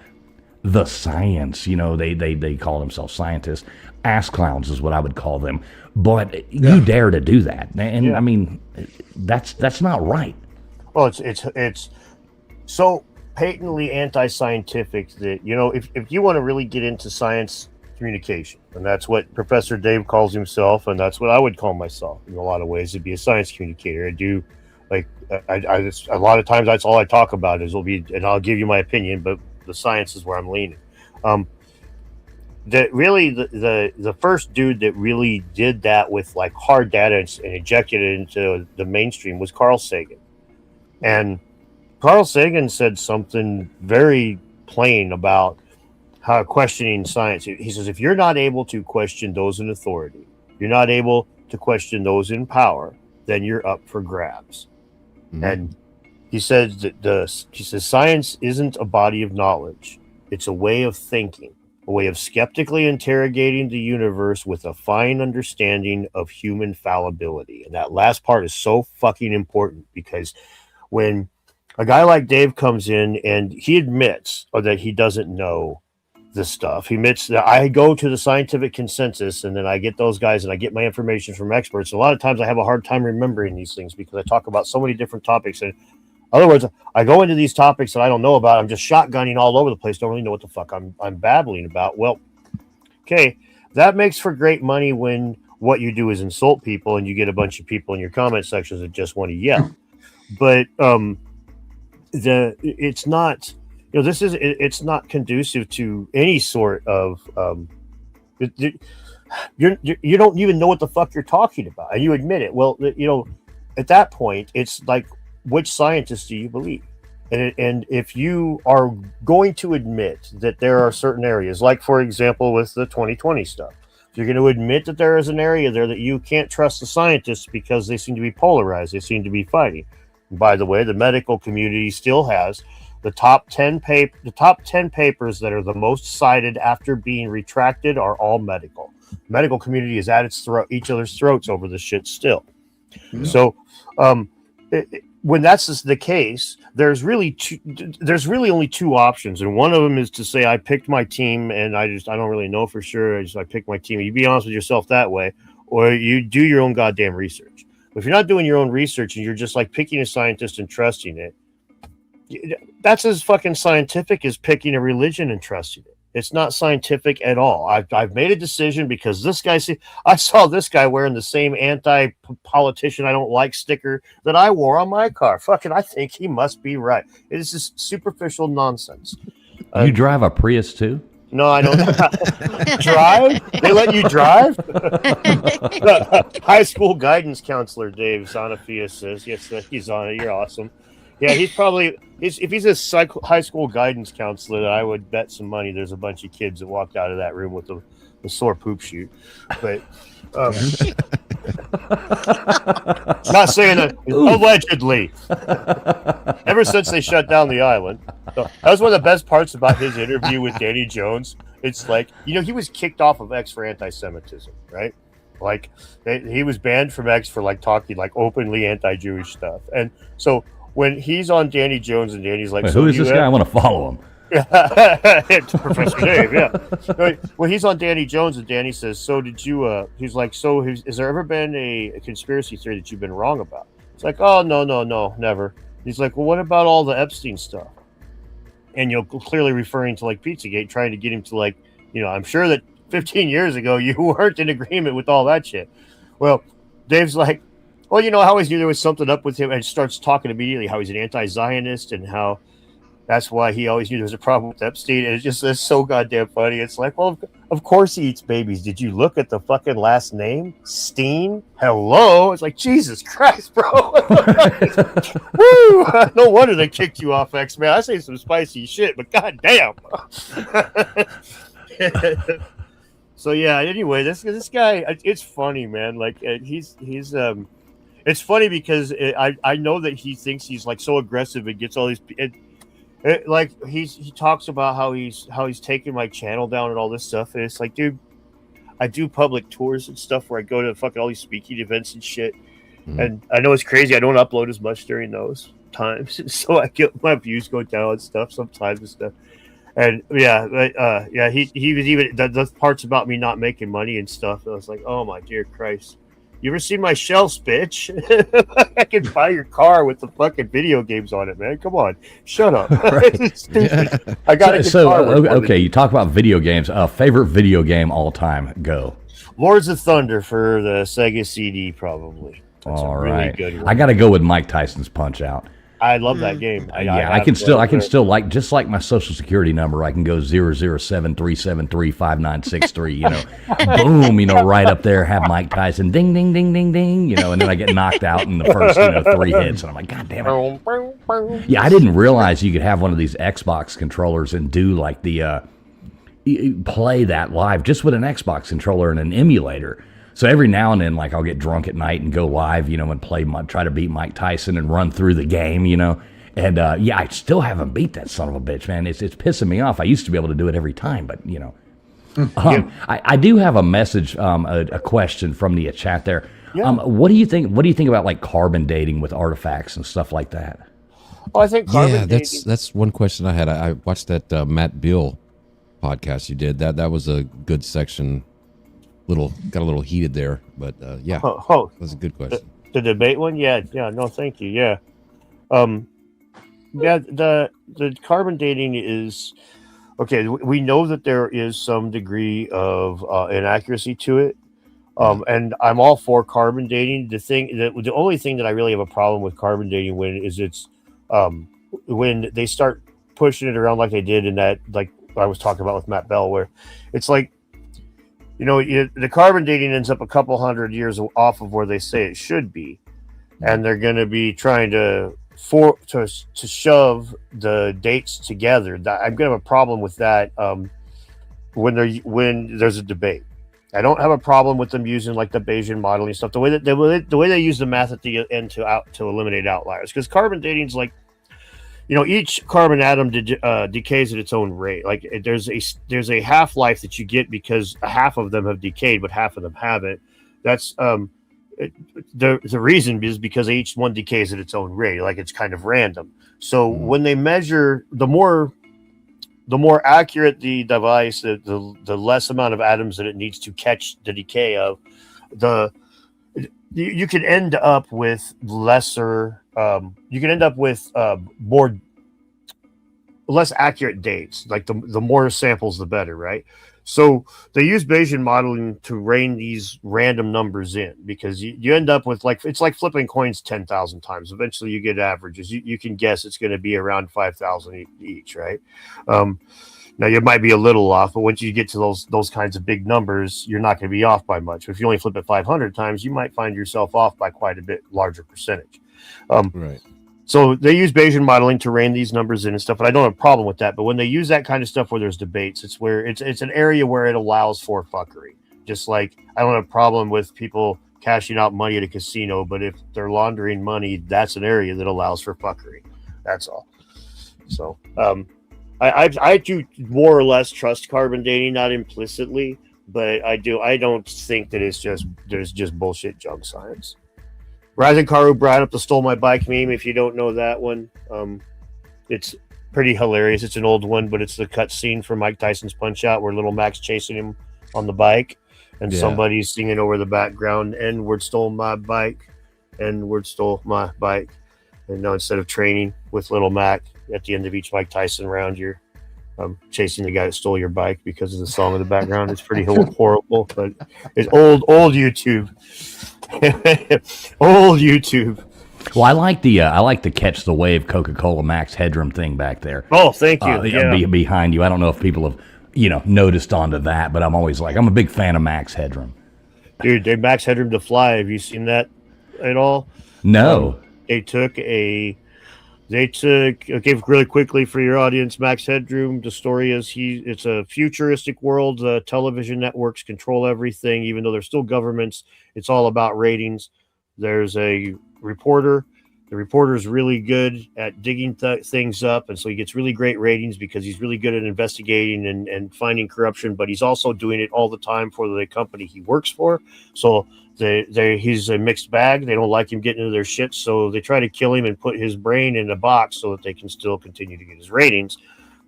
the science. They call themselves scientists. Ass clowns is what I would call them. But you dare to do that, and I mean, that's not right. Well, it's so patently anti-scientific that if you want to really get into science communication, and that's what Professor Dave calls himself, and that's what I would call myself in a lot of ways, to be a science communicator. I do a lot of times that's all I talk about and I'll give you my opinion, but the science is where I'm leaning. That really the first dude that really did that with like hard data and injected it into the mainstream was Carl Sagan. And Carl Sagan said something very plain about how questioning science. He says, if you're not able to question those in authority, you're not able to question those in power, then you're up for grabs. Mm-hmm. And he says science isn't a body of knowledge. It's a way of thinking, a way of skeptically interrogating the universe with a fine understanding of human fallibility. And that last part is so fucking important, because when a guy like Dave comes in and he admits that he doesn't know this stuff, he admits that I go to the scientific consensus and then I get those guys and I get my information from experts. A lot of times I have a hard time remembering these things because I talk about so many different topics. And in other words, I go into these topics that I don't know about. I'm just shotgunning all over the place. Don't really know what the fuck I'm babbling about. Well, okay, that makes for great money when what you do is insult people and you get a bunch of people in your comment sections that just want to yell. But it's not, it's not conducive to any sort of you don't even know what the fuck you're talking about, and you admit it. Well, at that point, it's like, which scientist do you believe? And if you are going to admit that there are certain areas, like for example with the 2020 stuff, if you're going to admit that there is an area there that you can't trust the scientists because they seem to be polarized, they seem to be fighting. And by the way, the medical community still has the top 10 papers that are the most cited after being retracted are all medical. Medical community is at each other's throats over this shit still. Yeah. So, when that's the case, there's really only two options, and one of them is to say I picked my team, and I don't really know for sure. I picked my team. You be honest with yourself that way, or you do your own goddamn research. But if you're not doing your own research and you're just like picking a scientist and trusting it, that's as fucking scientific as picking a religion and trusting it. It's not scientific at all. I've made a decision because I saw this guy wearing the same anti-politician I don't like sticker that I wore on my car. Fucking, I think he must be right. It is just superficial nonsense. You drive a Prius too? No, I don't. Drive? They let you drive? High school guidance counselor Dave Zanafia says, yes, he's on it. You're awesome. Yeah, if he's a high school guidance counselor, I would bet some money there's a bunch of kids that walked out of that room with a sore poop chute. But not saying that, allegedly. Ever since they shut down the island. So that was one of the best parts about his interview with Danny Jones. It's like, he was kicked off of X for anti-Semitism, right? Like, he was banned from X for like talking like openly anti-Jewish stuff. And so when he's on Danny Jones and Danny's like, wait, who is this guy? I want to follow him. Professor Dave, yeah. Well, he's on Danny Jones and Danny says, so did you, he's like, so has there ever been a conspiracy theory that you've been wrong about? It's like, oh, no, never. He's like, well, what about all the Epstein stuff? And clearly referring to like Pizzagate, trying to get him to like, I'm sure that 15 years ago you weren't in agreement with all that shit. Well, Dave's like, well, I always knew there was something up with him, and starts talking immediately how he's an anti-Zionist and how that's why he always knew there was a problem with Epstein. And it's so goddamn funny. It's like, well, of course he eats babies. Did you look at the fucking last name? Steen? Hello? It's like, Jesus Christ, bro. Woo! No wonder they kicked you off X, man. I say some spicy shit, but goddamn. So yeah, anyway, this guy, it's funny, man. Like he's it's funny because I know that he thinks he's like so aggressive and gets all these like he talks about how he's taking my channel down and all this stuff, and it's like, dude, I do public tours and stuff where I go to fucking all these speaking events and shit, and I know it's crazy. I don't upload as much during those times, so I get my views go down and stuff sometimes and stuff. And he was even the parts about me not making money and stuff. I was like, oh my dear Christ. You ever seen my shelves, bitch? I can buy your car with the fucking video games on it, man. Come on, shut up. It's stupid. Yeah. I got it. So okay, you talk about video games. Favorite video game all time? Go. Lords of Thunder for the Sega CD, probably. That's all really right. Good one. I got to go with Mike Tyson's Punch Out. I love that game. I can still like, just like my social security number, I can go 00737359963, boom, right up there, have Mike Tyson, ding, ding, ding, ding, ding, and then I get knocked out in the first, 3 hits, and I'm like, God damn it. Yeah, I didn't realize you could have one of these Xbox controllers and do like the, play that live just with an Xbox controller and an emulator. So every now and then, like, I'll get drunk at night and go live, and try to beat Mike Tyson and run through the game, And I still haven't beat that son of a bitch, man. It's pissing me off. I used to be able to do it every time, but I do have a message, a question from the chat there. Yeah. What do you think? What do you think about like carbon dating with artifacts and stuff like that? Oh, I think carbon dating. That's one question I had. I watched that Matt Bill podcast you did. That was a good section. Got a little heated there, but yeah, that's a good question. The debate one, yeah. No, thank you. Yeah, the carbon dating is okay. We know that there is some degree of inaccuracy to it, and I'm all for carbon dating. The only thing that I really have a problem with carbon dating when they start pushing it around like they did in that, like I was talking about with Matt Bell, where it's like, the carbon dating ends up a couple hundred years off of where they say it should be, and they're going to be trying to shove the dates together. I'm going to have a problem with that when there's a debate. I don't have a problem with them using like the Bayesian modeling stuff. The way they use the math at the end to eliminate outliers, because carbon dating is like, each carbon atom decays at its own rate. Like there's a half-life that you get because half of them have decayed, but half of them haven't. That's the reason is because each one decays at its own rate. Like it's kind of random. So when they measure, the more accurate the device, the less amount of atoms that it needs to catch the decay of, you can end up with lesser. You can end up with less accurate dates. Like the more samples, the better, right? So they use Bayesian modeling to rein these random numbers in, because you end up with it's like flipping coins 10,000 times. Eventually, you get averages. You can guess it's going to be around 5,000 each, right? Now you might be a little off, but once you get to those kinds of big numbers, you're not going to be off by much. If you only flip it 500 times, you might find yourself off by quite a bit larger percentage. Right. So they use Bayesian modeling to rein these numbers in and stuff, and I don't have a problem with that. But when they use that kind of stuff where there's debates, it's where it's an area where it allows for fuckery. Just like I don't have a problem with people cashing out money at a casino, but if they're laundering money, that's an area that allows for fuckery. That's all. So I do more or less trust carbon dating, not implicitly, but I don't think that there's just bullshit junk science. Rising Karu brought up the "Stole My Bike" meme. If you don't know that one, it's pretty hilarious. It's an old one, but it's the cut scene from Mike Tyson's Punch Out where Little Mac's chasing him on the bike, and somebody's singing over the background, "N-word stole my bike, N-word stole my bike." And now instead of training with Little Mac, at the end of each Mike Tyson round, you're chasing the guy that stole your bike because of the song in the background. It's pretty horrible, but it's old YouTube. Old YouTube. Well, I like the catch the wave Coca-Cola Max Headroom thing back there. Oh, thank you. Behind you. I don't know if people have noticed onto that, but I'm a big fan of Max Headroom. Dude, they Max Headroom to fly. Have you seen that at all? No. Okay, really quickly for your audience, Max Headroom, the story is it's a futuristic world. Television networks control everything, even though they're still governments. It's all about ratings. There's a reporter. The reporter is really good at digging things up, and so he gets really great ratings because he's really good at investigating and finding corruption, but he's also doing it all the time for the company he works for. So he's a mixed bag. They don't like him getting into their shit, so they try to kill him and put his brain in a box so that they can still continue to get his ratings.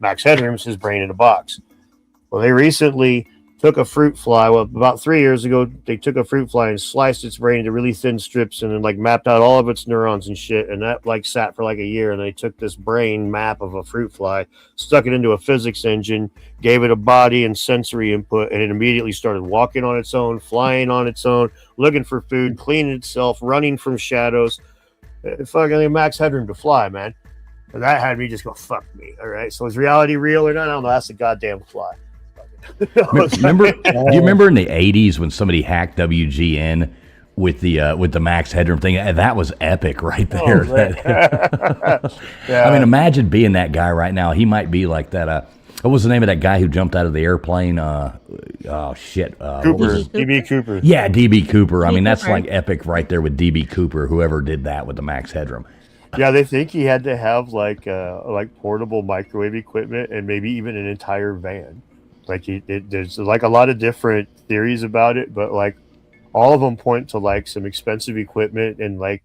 Max Headroom's his brain in a box. Well, they recently took a fruit fly. Well, about 3 years ago, they took a fruit fly and sliced its brain into really thin strips and then mapped out all of its neurons and shit. And that sat for a year. And they took this brain map of a fruit fly, stuck it into a physics engine, gave it a body and sensory input, and it immediately started walking on its own, flying on its own, looking for food, cleaning itself, running from shadows. Fucking Max Headroom to fly, man. And that had me just go, fuck me. All right. So is reality real or not? I don't know. That's the goddamn fly. Do you remember in the 80s when somebody hacked WGN with the Max Headroom thing? That was epic right there. Yeah. I mean, imagine being that guy right now. He might be like that What was the name of that guy who jumped out of the airplane? Oh shit, Cooper, DB Cooper. Yeah, DB Cooper. I mean, that's Cooper. like epic right there with DB Cooper. Whoever did that with the max headroom. Yeah, they think he had to have like portable microwave equipment and maybe even an entire van. Like there's like a lot of different theories about it, but like all of them point to like some expensive equipment and like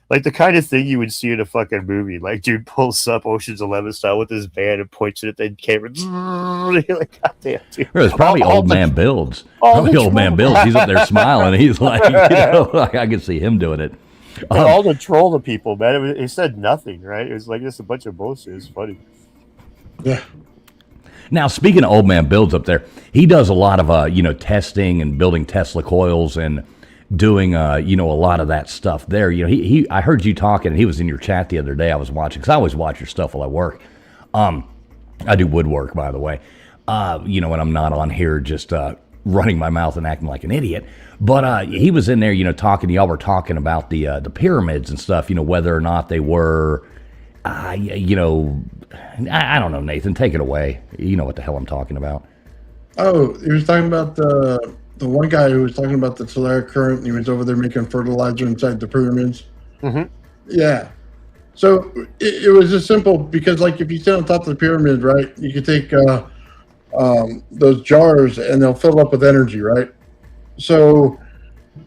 the kind of thing you would see in a fucking movie. Like dude pulls up Ocean's 11 style with his van and points it at the camera. Like, goddamn, dude. It's probably old man Builds. Probably old man Builds. He's up there smiling. He's like, I can see him doing it. All to troll the people, man. It said nothing, right? It was like just a bunch of bullshit. It's funny. Yeah. Now, speaking of old man Builds up there, he does a lot of testing and building Tesla coils and doing a lot of that stuff there. I heard you talking, and he was in your chat the other day. I was watching because I always watch your stuff while I work. I do woodwork, by the way. When I'm not on here, just running my mouth and acting like an idiot. But he was in there, talking. Y'all were talking about the pyramids and stuff. Whether or not they were. I don't know, Nathan. Take it away. You know what the hell I'm talking about. Oh, he was talking about the one guy who was talking about the solar current, and he was over there making fertilizer inside the pyramids. Mm-hmm. Yeah. So it was just simple because, like, if you sit on top of the pyramid, right, you could take those jars and they'll fill up with energy, right? So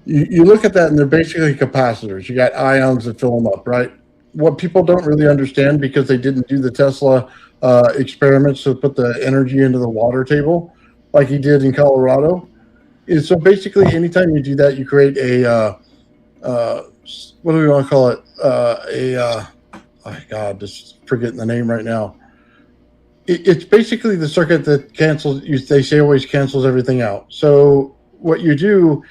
you look at that, and they're basically capacitors. You got ions that fill them up, right? What people don't really understand, because they didn't do the Tesla experiments to put the energy into the water table like he did in Colorado, is so basically anytime you do that, you create a what do we want to call it? Oh God, just forgetting the name right now. It's basically the circuit that cancels. They say always cancels everything out. So what you do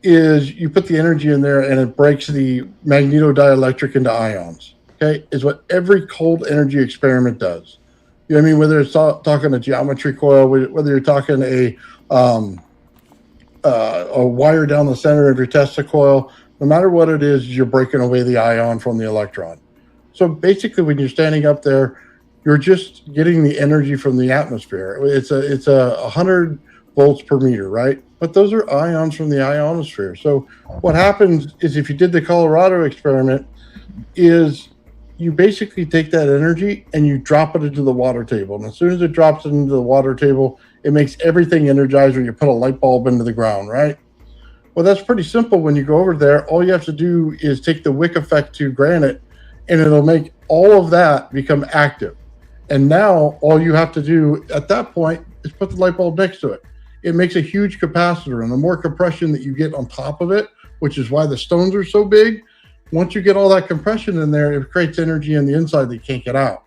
is you put the energy in there, and it breaks the magnetodielectric into ions. Okay, is what every cold energy experiment does. You know what I mean? Whether it's talking a geometry coil, whether you're talking a wire down the center of your Tesla coil, no matter what it is, you're breaking away the ion from the electron. So basically, when you're standing up there, you're just getting the energy from the atmosphere. It's a 100 volts per meter, right? But those are ions from the ionosphere. So what happens is, if you did the Colorado experiment, is you basically take that energy and you drop it into the water table. And as soon as it drops into the water table, it makes everything energized when you put a light bulb into the ground, right? Well, that's pretty simple. When you go over there, all you have to do is take the wick effect to granite, and it'll make all of that become active. And now all you have to do at that point is put the light bulb next to it. It makes a huge capacitor, and the more compression that you get on top of it, which is why the stones are so big, once you get all that compression in there, it creates energy on the inside that you can't get out,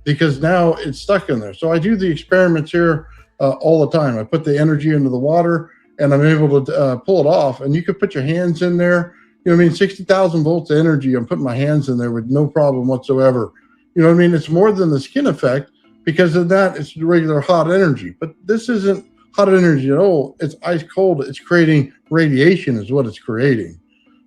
because now it's stuck in there. So I do the experiments here all the time. I put the energy into the water, and I'm able to pull it off. And you could put your hands in there. 60,000 volts of energy. I'm putting my hands in there with no problem whatsoever. It's more than the skin effect, because of that, it's regular hot energy. But this isn't hot energy at all. It's ice cold. It's creating radiation is what it's creating.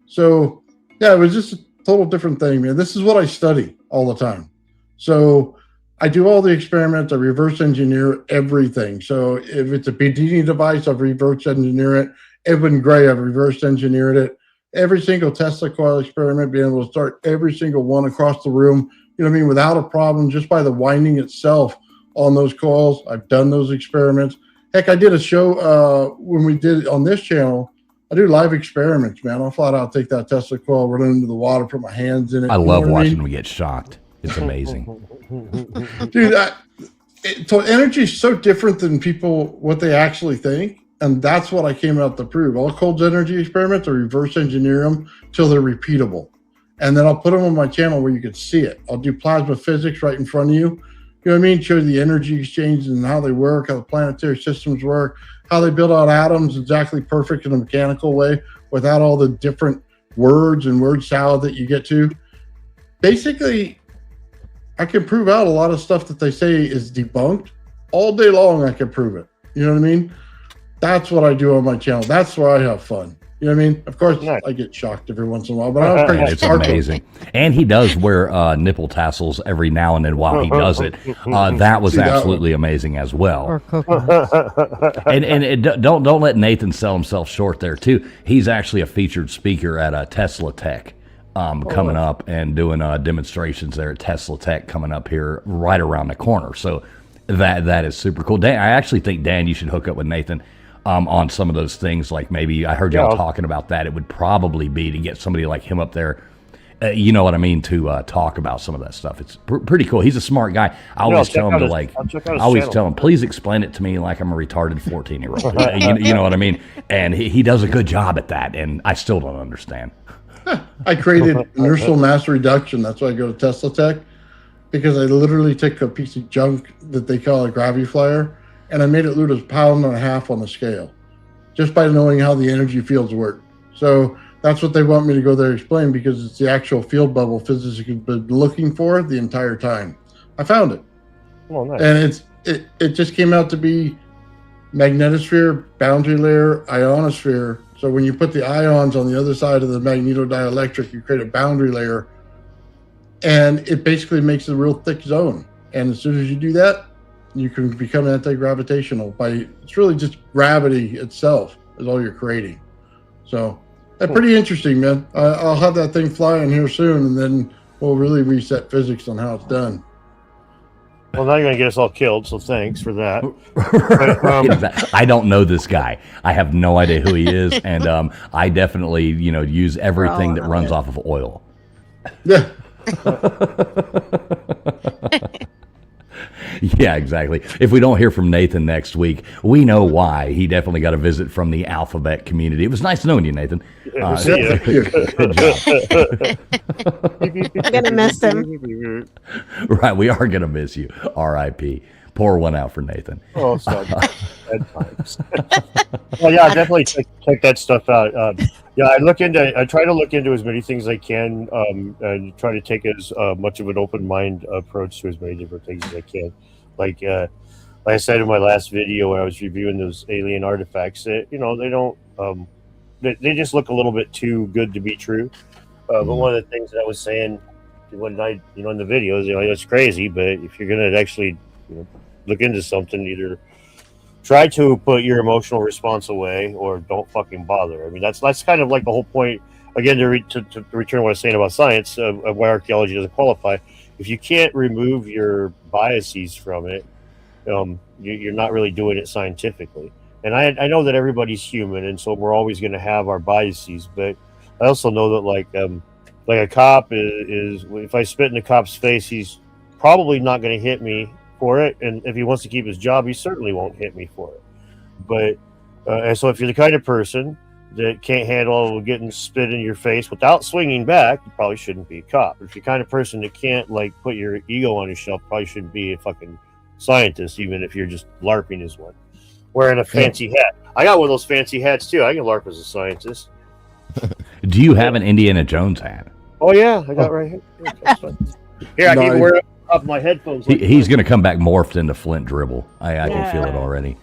So yeah, it was just a total different thing, man. This is what I study all the time. So I do all the experiments. I reverse engineer everything. So if it's a Bedini device, I've reverse engineer it. Edwin Gray, I've reverse engineered it. Every single Tesla coil experiment, being able to start every single one across the room, without a problem, just by the winding itself on those coils. I've done those experiments. Heck, I did a show when we did it on this channel. I do live experiments, man. I'll flat out take that Tesla coil, run it into the water, put my hands in it. I love watching them get shocked. It's amazing. Dude, energy is so different than people, what they actually think. And that's what I came out to prove. All cold energy experiments, I reverse engineer them till they're repeatable. And then I'll put them on my channel where you can see it. I'll do plasma physics right in front of you. You know what I mean? Show the energy exchanges and how they work, how the planetary systems work, how they build out atoms exactly perfect in a mechanical way without all the different words and word salad that you get to. Basically, I can prove out a lot of stuff that they say is debunked. All day long, I can prove it. You know what I mean? That's what I do on my channel. That's where I have fun. You know what I mean? Of course, Nice. I get shocked every once in a while, but I don't bring It's amazing. And he does wear nipple tassels every now and then while he does it. That was See that absolutely amazing as well. Or coconuts. Don't let Nathan sell himself short there too. He's actually a featured speaker at Tesla Tech, coming up and doing demonstrations there at Tesla Tech coming up here right around the corner. So that is super cool. Dan, I actually think, Dan, you should hook up with Nathan on some of those things. Like maybe I heard y'all talking about that. It would probably be to get somebody like him up there. You know what I mean, to talk about some of that stuff. It's pretty cool. He's a smart guy. I always tell him tell him, please explain it to me like I'm a retarded 14-year-old. you know what I mean? And he does a good job at that, and I still don't understand. I created inertial mass reduction. That's why I go to Tesla Tech, because I literally took a piece of junk that they call a gravity flyer, and I made it lose 1.5 pounds on the scale, just by knowing how the energy fields work. So that's what they want me to go there and explain, because it's the actual field bubble physicists have been looking for the entire time. I found it. Oh, nice. And it just came out to be magnetosphere, boundary layer, ionosphere. So when you put the ions on the other side of the magnetodielectric, you create a boundary layer, and it basically makes a real thick zone. And as soon as you do that, you can become anti-gravitational it's really just gravity itself is all you're creating. So pretty interesting, man. I'll have that thing flying here soon, and then we'll really reset physics on how it's done. Well, now you're going to get us all killed, so thanks for that. But, I don't know this guy. I have no idea who he is, and I definitely, use everything that runs off of oil. Yeah. Yeah, exactly. If we don't hear from Nathan next week, we know why. He definitely got a visit from the Alphabet community. It was nice knowing you, Nathan. Good job. I'm gonna miss him. Right, we are gonna miss you. R.I.P. Pour one out for Nathan. Oh, sorry. Bad times. Well, yeah, definitely check that stuff out. I try to look into as many things as I can, and try to take as much of an open mind approach to as many different things as I can. Like I said in my last video when I was reviewing those alien artifacts, that they don't, they just look a little bit too good to be true. But one of the things that I was saying when I, in the videos, it's crazy, but if you're gonna actually, look into something, either try to put your emotional response away or don't fucking bother. I mean, that's kind of like the whole point. Again, to return to what I was saying about science, of why archaeology doesn't qualify. If you can't remove your biases from it, you're not really doing it scientifically. And I know that everybody's human, and so we're always going to have our biases. But I also know that like a cop is if I spit in the cop's face, he's probably not going to hit me for it, and if he wants to keep his job, he certainly won't hit me for it. But and so if you're the kind of person that can't handle getting spit in your face without swinging back, you probably shouldn't be a cop. If you're the kind of person that can't put your ego on your shelf, probably shouldn't be a fucking scientist, even if you're just LARPing as one, wearing a fancy hat. I got one of those fancy hats too. I can LARP as a scientist. Do you have an Indiana Jones hat? Oh yeah, I got it right here. Here, I can even wear it off my headphones. He's going to come back morphed into Flint Dribble. I can feel it already.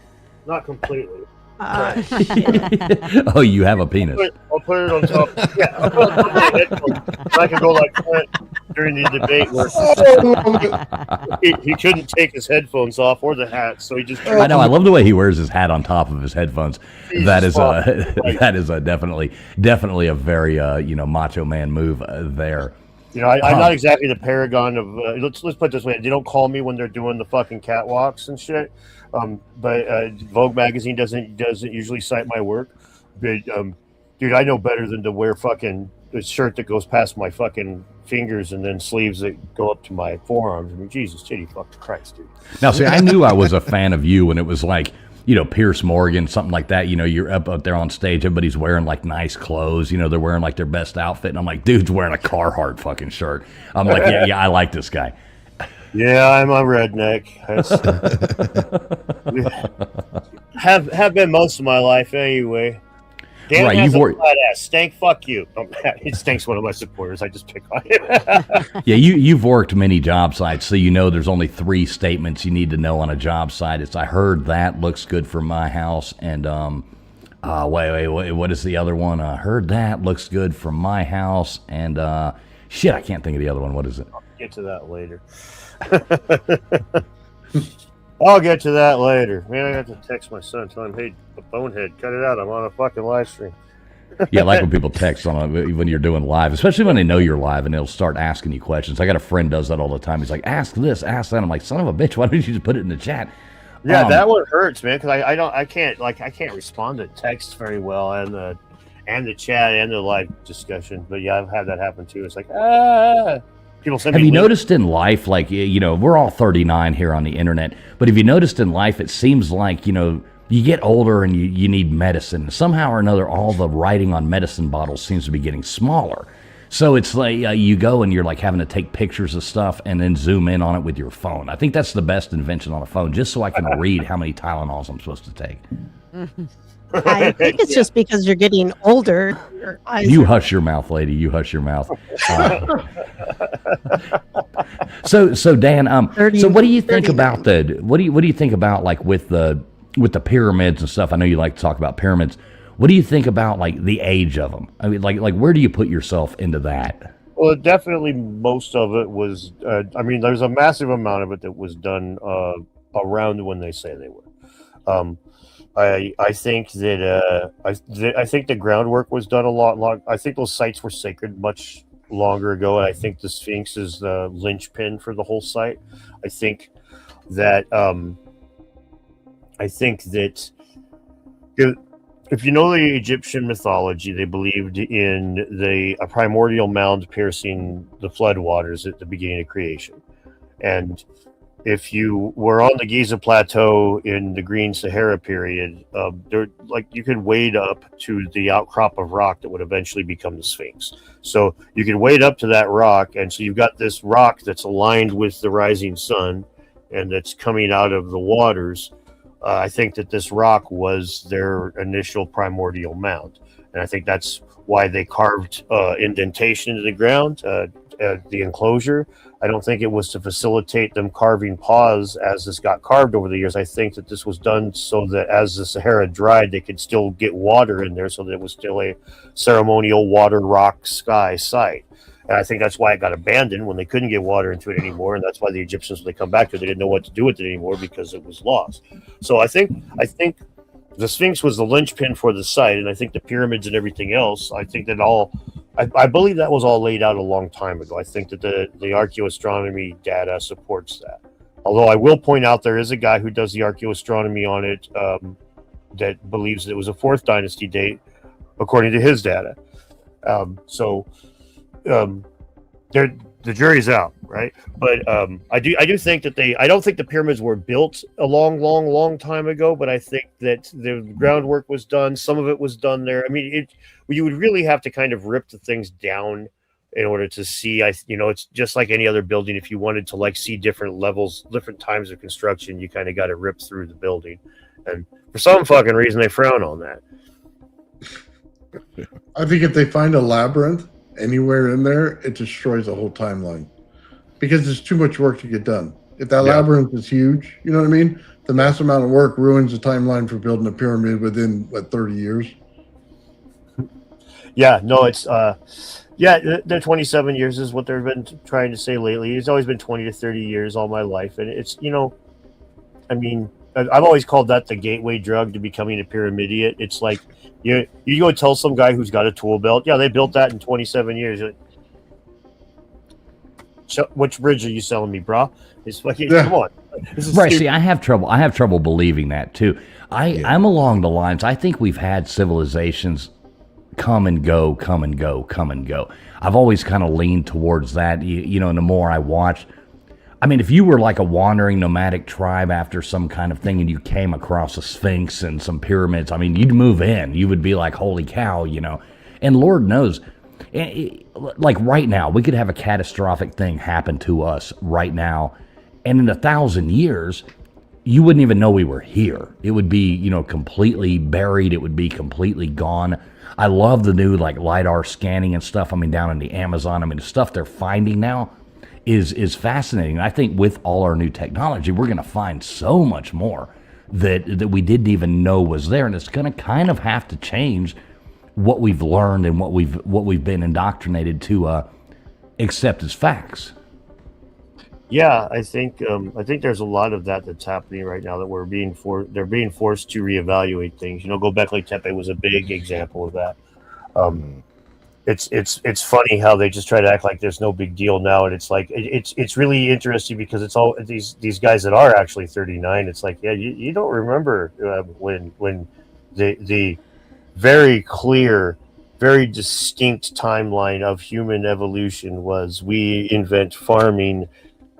Not completely. Oh, you have a penis. I'll put it on top. Yeah, I'll put it on my headphones. I can go like Flint during the debate where he couldn't take his headphones off or the hat, so he just. I know. I love the way he wears his hat on top of his headphones. That is definitely a very macho man move there. I'm not exactly the paragon of. Let's put it this way: they don't call me when they're doing the fucking catwalks and shit. But Vogue magazine doesn't usually cite my work. But dude, I know better than to wear fucking a shirt that goes past my fucking fingers and then sleeves that go up to my forearms. I mean, Jesus, titty, fucking Christ, dude. Now, see, I knew I was a fan of you when it was like, Pierce Morgan, something like that. You're up there on stage, everybody's wearing like nice clothes. They're wearing like their best outfit, and I'm like, dude's wearing a Carhartt fucking shirt. I'm like, yeah, I like this guy. Yeah, I'm a redneck. have been most of my life anyway. Dan right, has a flat ass. Stank, fuck you. Stank's one of my supporters. I just pick on him. Yeah, you've worked many job sites, so there's only 3 statements you need to know on a job site. It's I heard that looks good for my house, and Wait, what is the other one? Heard that, looks good from my house, and shit, I can't think of the other one. What is it? Get to that later. I'll get to that later. Man, I got to text my son, tell him, hey, the bonehead, cut it out. I'm on a fucking live stream. Yeah, I like when people text on when you're doing live, especially when they know you're live and they'll start asking you questions. I got a friend does that all the time. He's like, ask this, ask that. I'm like, son of a bitch, why don't you just put it in the chat? Yeah, that one hurts, man, because I can't respond to text very well and the chat and the live discussion. But yeah, I've had that happen too. It's like people send me. Have you noticed in life, like, you know, we're all 39 here on the internet, but have you noticed in life, it seems like, you know, you get older and you need medicine. Somehow or another, all the writing on medicine bottles seems to be getting smaller. So it's like you go and you're like having to take pictures of stuff and then zoom in on it with your phone. I think that's the best invention on a phone, just so I can read how many Tylenols I'm supposed to take. I think it's just because you're getting older. Your eyes You are- hush your mouth, lady. You hush your mouth. So Dan, 30 so what do you think 39. about what do you think about, like, with the pyramids and stuff? I know you like to talk about pyramids. What do you think about, like, the age of them? I mean, like where do you put yourself into that? Well, definitely most of it was. I mean, there's a massive amount of it that was done around when they say they were. I think that I think the groundwork was done a lot. I think those sites were sacred much longer ago, and I think the Sphinx is the linchpin for the whole site. I think that if you know the Egyptian mythology, they believed in a primordial mound piercing the floodwaters at the beginning of creation. And if you were on the Giza Plateau in the Green Sahara period, you could wade up to the outcrop of rock that would eventually become the Sphinx. So you could wade up to that rock, and so you've got this rock that's aligned with the rising sun, and that's coming out of the waters. I think that this rock was their initial primordial mound, and I think that's why they carved indentation into the ground, the enclosure. I don't think it was to facilitate them carving paws as this got carved over the years. I think that this was done so that as the Sahara dried, they could still get water in there, so that it was still a ceremonial water, rock, sky site. And I think that's why it got abandoned when they couldn't get water into it anymore. And that's why the Egyptians, when they come back to it, they didn't know what to do with it anymore because it was lost. So I think the Sphinx was the linchpin for the site. And I think the pyramids and everything else, I think that I believe that was all laid out a long time ago. I think that the archaeoastronomy data supports that. Although I will point out there is a guy who does the archaeoastronomy on it that believes that it was a 4th dynasty date, according to his data. The jury's out, right? But I do think that I don't think the pyramids were built a long time ago, but I think that the groundwork was done. Some of it was done there. I mean, you would really have to kind of rip the things down in order to see. It's just like any other building. If you wanted to see different levels, different times of construction, you kind of got to rip through the building. And for some fucking reason, they frown on that. I think if they find a labyrinth anywhere in there, it destroys the whole timeline because there's too much work to get done. If that labyrinth is huge, you know what I mean? The massive amount of work ruins the timeline for building a pyramid within 30 years. Yeah, no, it's the 27 years is what they've been trying to say lately. It's always been 20 to 30 years all my life, and it's I mean, I've always called that the gateway drug to becoming a pyramidiot. It's like you go tell some guy who's got a tool belt, yeah, they built that in 27 years. Which bridge are you selling me, brah? It's fucking come on. This is Right. stupid. See, I have trouble believing that too. I'm along the lines. I think we've had civilizations come and go, come and go, come and go. I've always kind of leaned towards that. And the more I watch, I mean, if you were like a wandering nomadic tribe after some kind of thing and you came across a Sphinx and some pyramids, I mean, you'd move in. You would be like, holy cow, And Lord knows, like right now, we could have a catastrophic thing happen to us right now. And in 1,000 years, you wouldn't even know we were here. It would be, completely buried. It would be completely gone. I love the new LiDAR scanning and stuff. I mean, down in the Amazon, I mean, the stuff they're finding now is fascinating. I think with all our new technology, we're going to find so much more. that we didn't even know was there, and it's going to kind of have to change what we've learned and what we've been indoctrinated to accept as facts. Yeah, I think there's a lot of that's happening right now, that they're being forced to reevaluate things. Gobekli Tepe was a big example of that. It's funny how they just try to act like there's no big deal now, and it's like it's really interesting because it's all these guys that are actually 39. It's like, yeah, you don't remember when the very clear, very distinct timeline of human evolution was: we invent farming,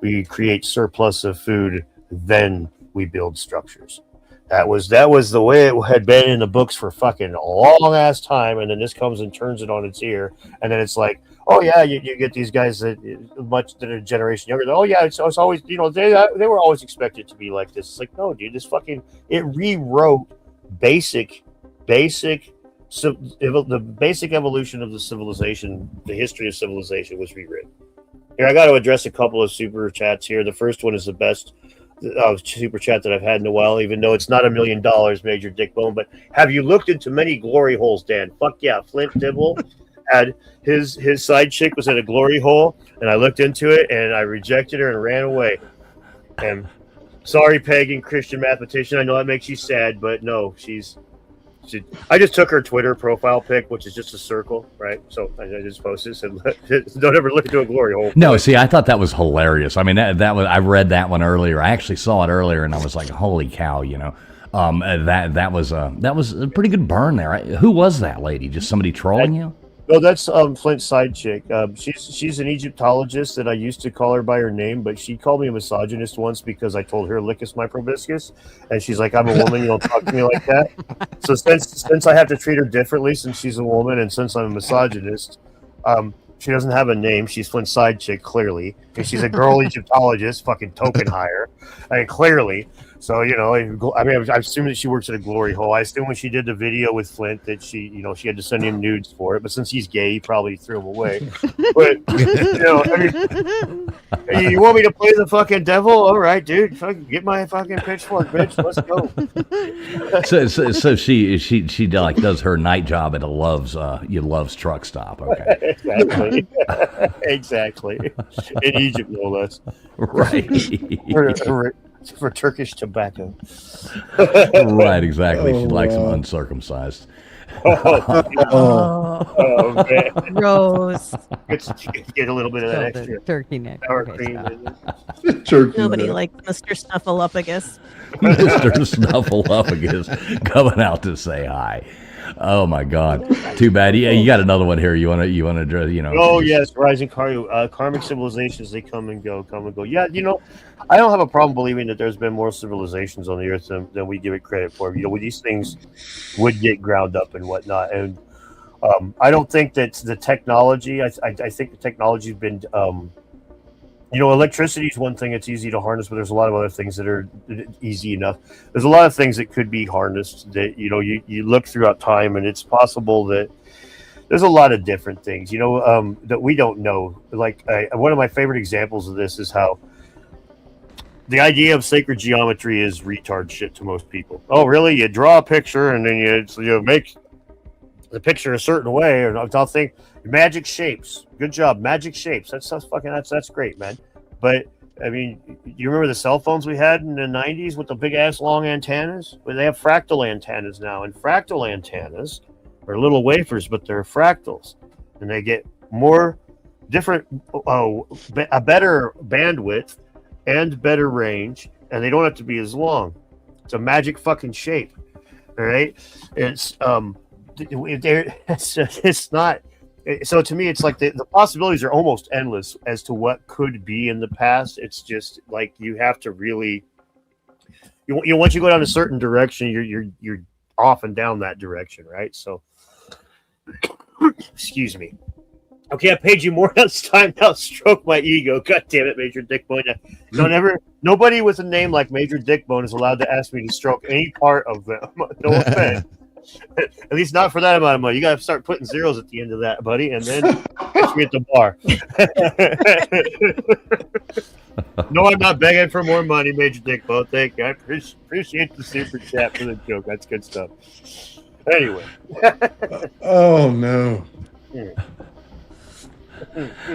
we create surplus of food, then we build structures. That was the way it had been in the books for fucking a long ass time, and then this comes and turns it on its ear, and then it's like, oh yeah, you get these guys that a generation younger. Oh yeah, it's always, they were always expected to be like this. It's like, no, dude, it rewrote the basic evolution of the civilization. The history of civilization was rewritten. Here, I got to address a couple of super chats here. The first one is the best super chat that I've had in a while, even though it's not $1 million, Major Dick Bone. But have you looked into many glory holes, Dan? Fuck yeah. Flint Dibble had his side chick was at a glory hole, and I looked into it, and I rejected her and ran away. And sorry, pagan Christian mathematician, I know that makes you sad, but no, I just took her Twitter profile pic, which is just a circle, right? So I just posted and don't ever look into a glory hole. No, see, I thought that was hilarious. I mean, that was, I read that one earlier. I actually saw it earlier, and I was like, holy cow, that was a pretty good burn there. Who was that lady? Just somebody trolling you? No, that's Flint's side chick. She's an Egyptologist, and I used to call her by her name, but she called me a misogynist once because I told her "lickus my proboscis," and she's like, "I'm a woman, you don't talk to me like that." So since I have to treat her differently, since she's a woman, and since I'm a misogynist, she doesn't have a name. She's Flint's side chick, clearly, and she's a girl Egyptologist, fucking token hire, clearly. So, I assume that she works at a glory hole. I assume when she did the video with Flint that she had to send him nudes for it. But since he's gay, he probably threw them away. But, you want me to play the fucking devil? All right, dude. Get my fucking pitchfork, bitch. Let's go. So she like does her night job at a Love's truck stop. Okay. Exactly. Exactly. In Egypt, no less. Right. For Turkish tobacco. Right, exactly. She likes them uncircumcised. Oh man. Gross. Get a little bit of that extra turkey neck. sour cream in it. Turkey Nobody neck. likes Mr. Snuffleupagus. Mr. Snuffleupagus coming out to say hi. Oh my God! Too bad. Yeah, you got another one here. You want to address? Oh yes, rising karmic civilizations. They come and go. Yeah, I don't have a problem believing that there's been more civilizations on the earth than we give it credit for. These things would get ground up and whatnot, and I don't think that the technology. I think the technology's been. Electricity is one thing that's easy to harness, but there's a lot of other things that are easy enough. There's a lot of things that could be harnessed that, you look throughout time, and it's possible that there's a lot of different things, that we don't know. Like one of my favorite examples of this is how the idea of sacred geometry is retard shit to most people. Oh, really? You draw a picture and then you make the picture a certain way, or I'll think magic shapes. Good job, magic shapes. That's great, man. But I mean, you remember the cell phones we had in the 90s with the big ass long antennas? Well, they have fractal antennas now, and fractal antennas are little wafers, but they're fractals, and they get more different, a better bandwidth and better range, and they don't have to be as long. It's a magic fucking shape. All right, it's not. So to me, it's like the possibilities are almost endless as to what could be in the past. It's just like you have to really, once you go down a certain direction, you're off and down that direction, right? So, excuse me. Okay, I paid you more. It's time now. Stroke my ego. God damn it, Major Dickbone. Nobody with a name like Major Dickbone is allowed to ask me to stroke any part of them. No offense. At least not for that amount of money. You got to start putting zeros at the end of that, buddy, and then catch me at the bar. No, I'm not begging for more money, Major Dick Bo. Thank you. I appreciate the super chat for the joke. That's good stuff. Anyway. Oh no.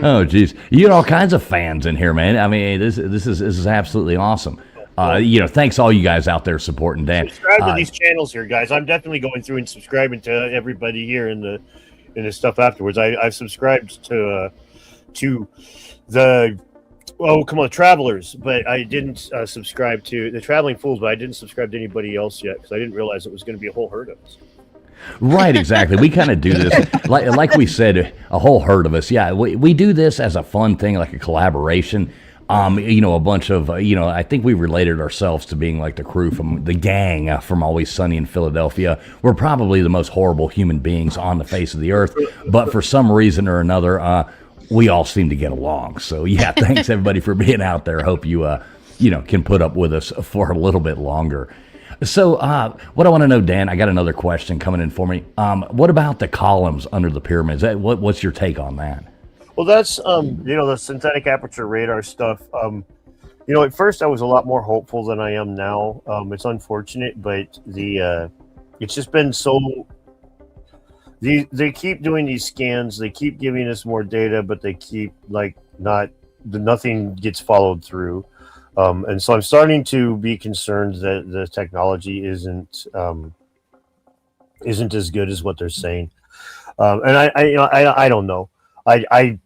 Oh, geez. You got all kinds of fans in here, man. I mean, this is absolutely awesome. Thanks all you guys out there supporting Dan. Subscribe to these channels here, guys. I'm definitely going through and subscribing to everybody here in the stuff afterwards. I've subscribed to the Travelers, but I didn't subscribe to the Traveling Fools, but I didn't subscribe to anybody else yet because I didn't realize it was going to be a whole herd of us. Right, exactly. We kind of do this, like we said, a whole herd of us. Yeah, we do this as a fun thing, like a collaboration. A bunch of, I think we related ourselves to being like the crew from the gang from Always Sunny in Philadelphia. We're probably the most horrible human beings on the face of the earth, but for some reason or another, we all seem to get along. So yeah, thanks everybody for being out there. Hope you, can put up with us for a little bit longer. So what I want to know, Dan, I got another question coming in for me. What about the columns under the pyramids? What's your take on that? Well, that's the synthetic aperture radar stuff. At first I was a lot more hopeful than I am now. It's unfortunate, but it's just been so. They keep doing these scans. They keep giving us more data, but they keep nothing gets followed through. And so I'm starting to be concerned that the technology isn't as good as what they're saying. And I don't know. The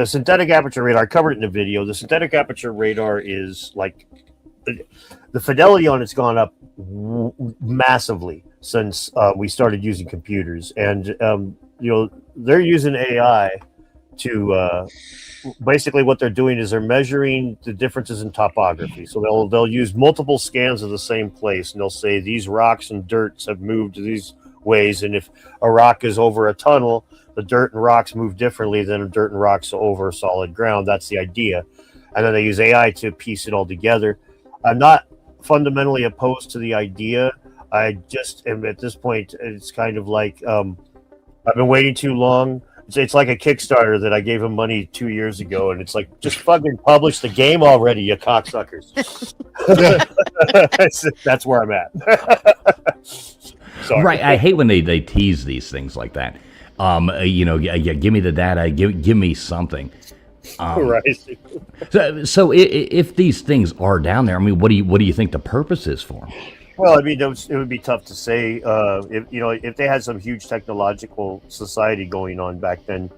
synthetic aperture radar, I covered it in the video. The synthetic aperture radar is like the fidelity on it's gone up massively since we started using computers, and they're using AI to basically what they're doing is they're measuring the differences in topography. So they'll use multiple scans of the same place, and they'll say these rocks and dirts have moved these ways, and if a rock is over a tunnel, the dirt and rocks move differently than dirt and rocks over solid ground. That's the idea. And then they use AI to piece it all together. I'm not fundamentally opposed to the idea. I just am at this point, it's kind of like I've been waiting too long. It's like a Kickstarter that I gave him money 2 years ago, and it's like, just fucking publish the game already, you cocksuckers. That's where I'm at. Sorry. Right, I hate when they tease these things like that. Give me the data, give me something. Right. So if these things are down there, I mean, what do you think the purpose is for them? Well, I mean, it would be tough to say. If they had some huge technological society going on back then,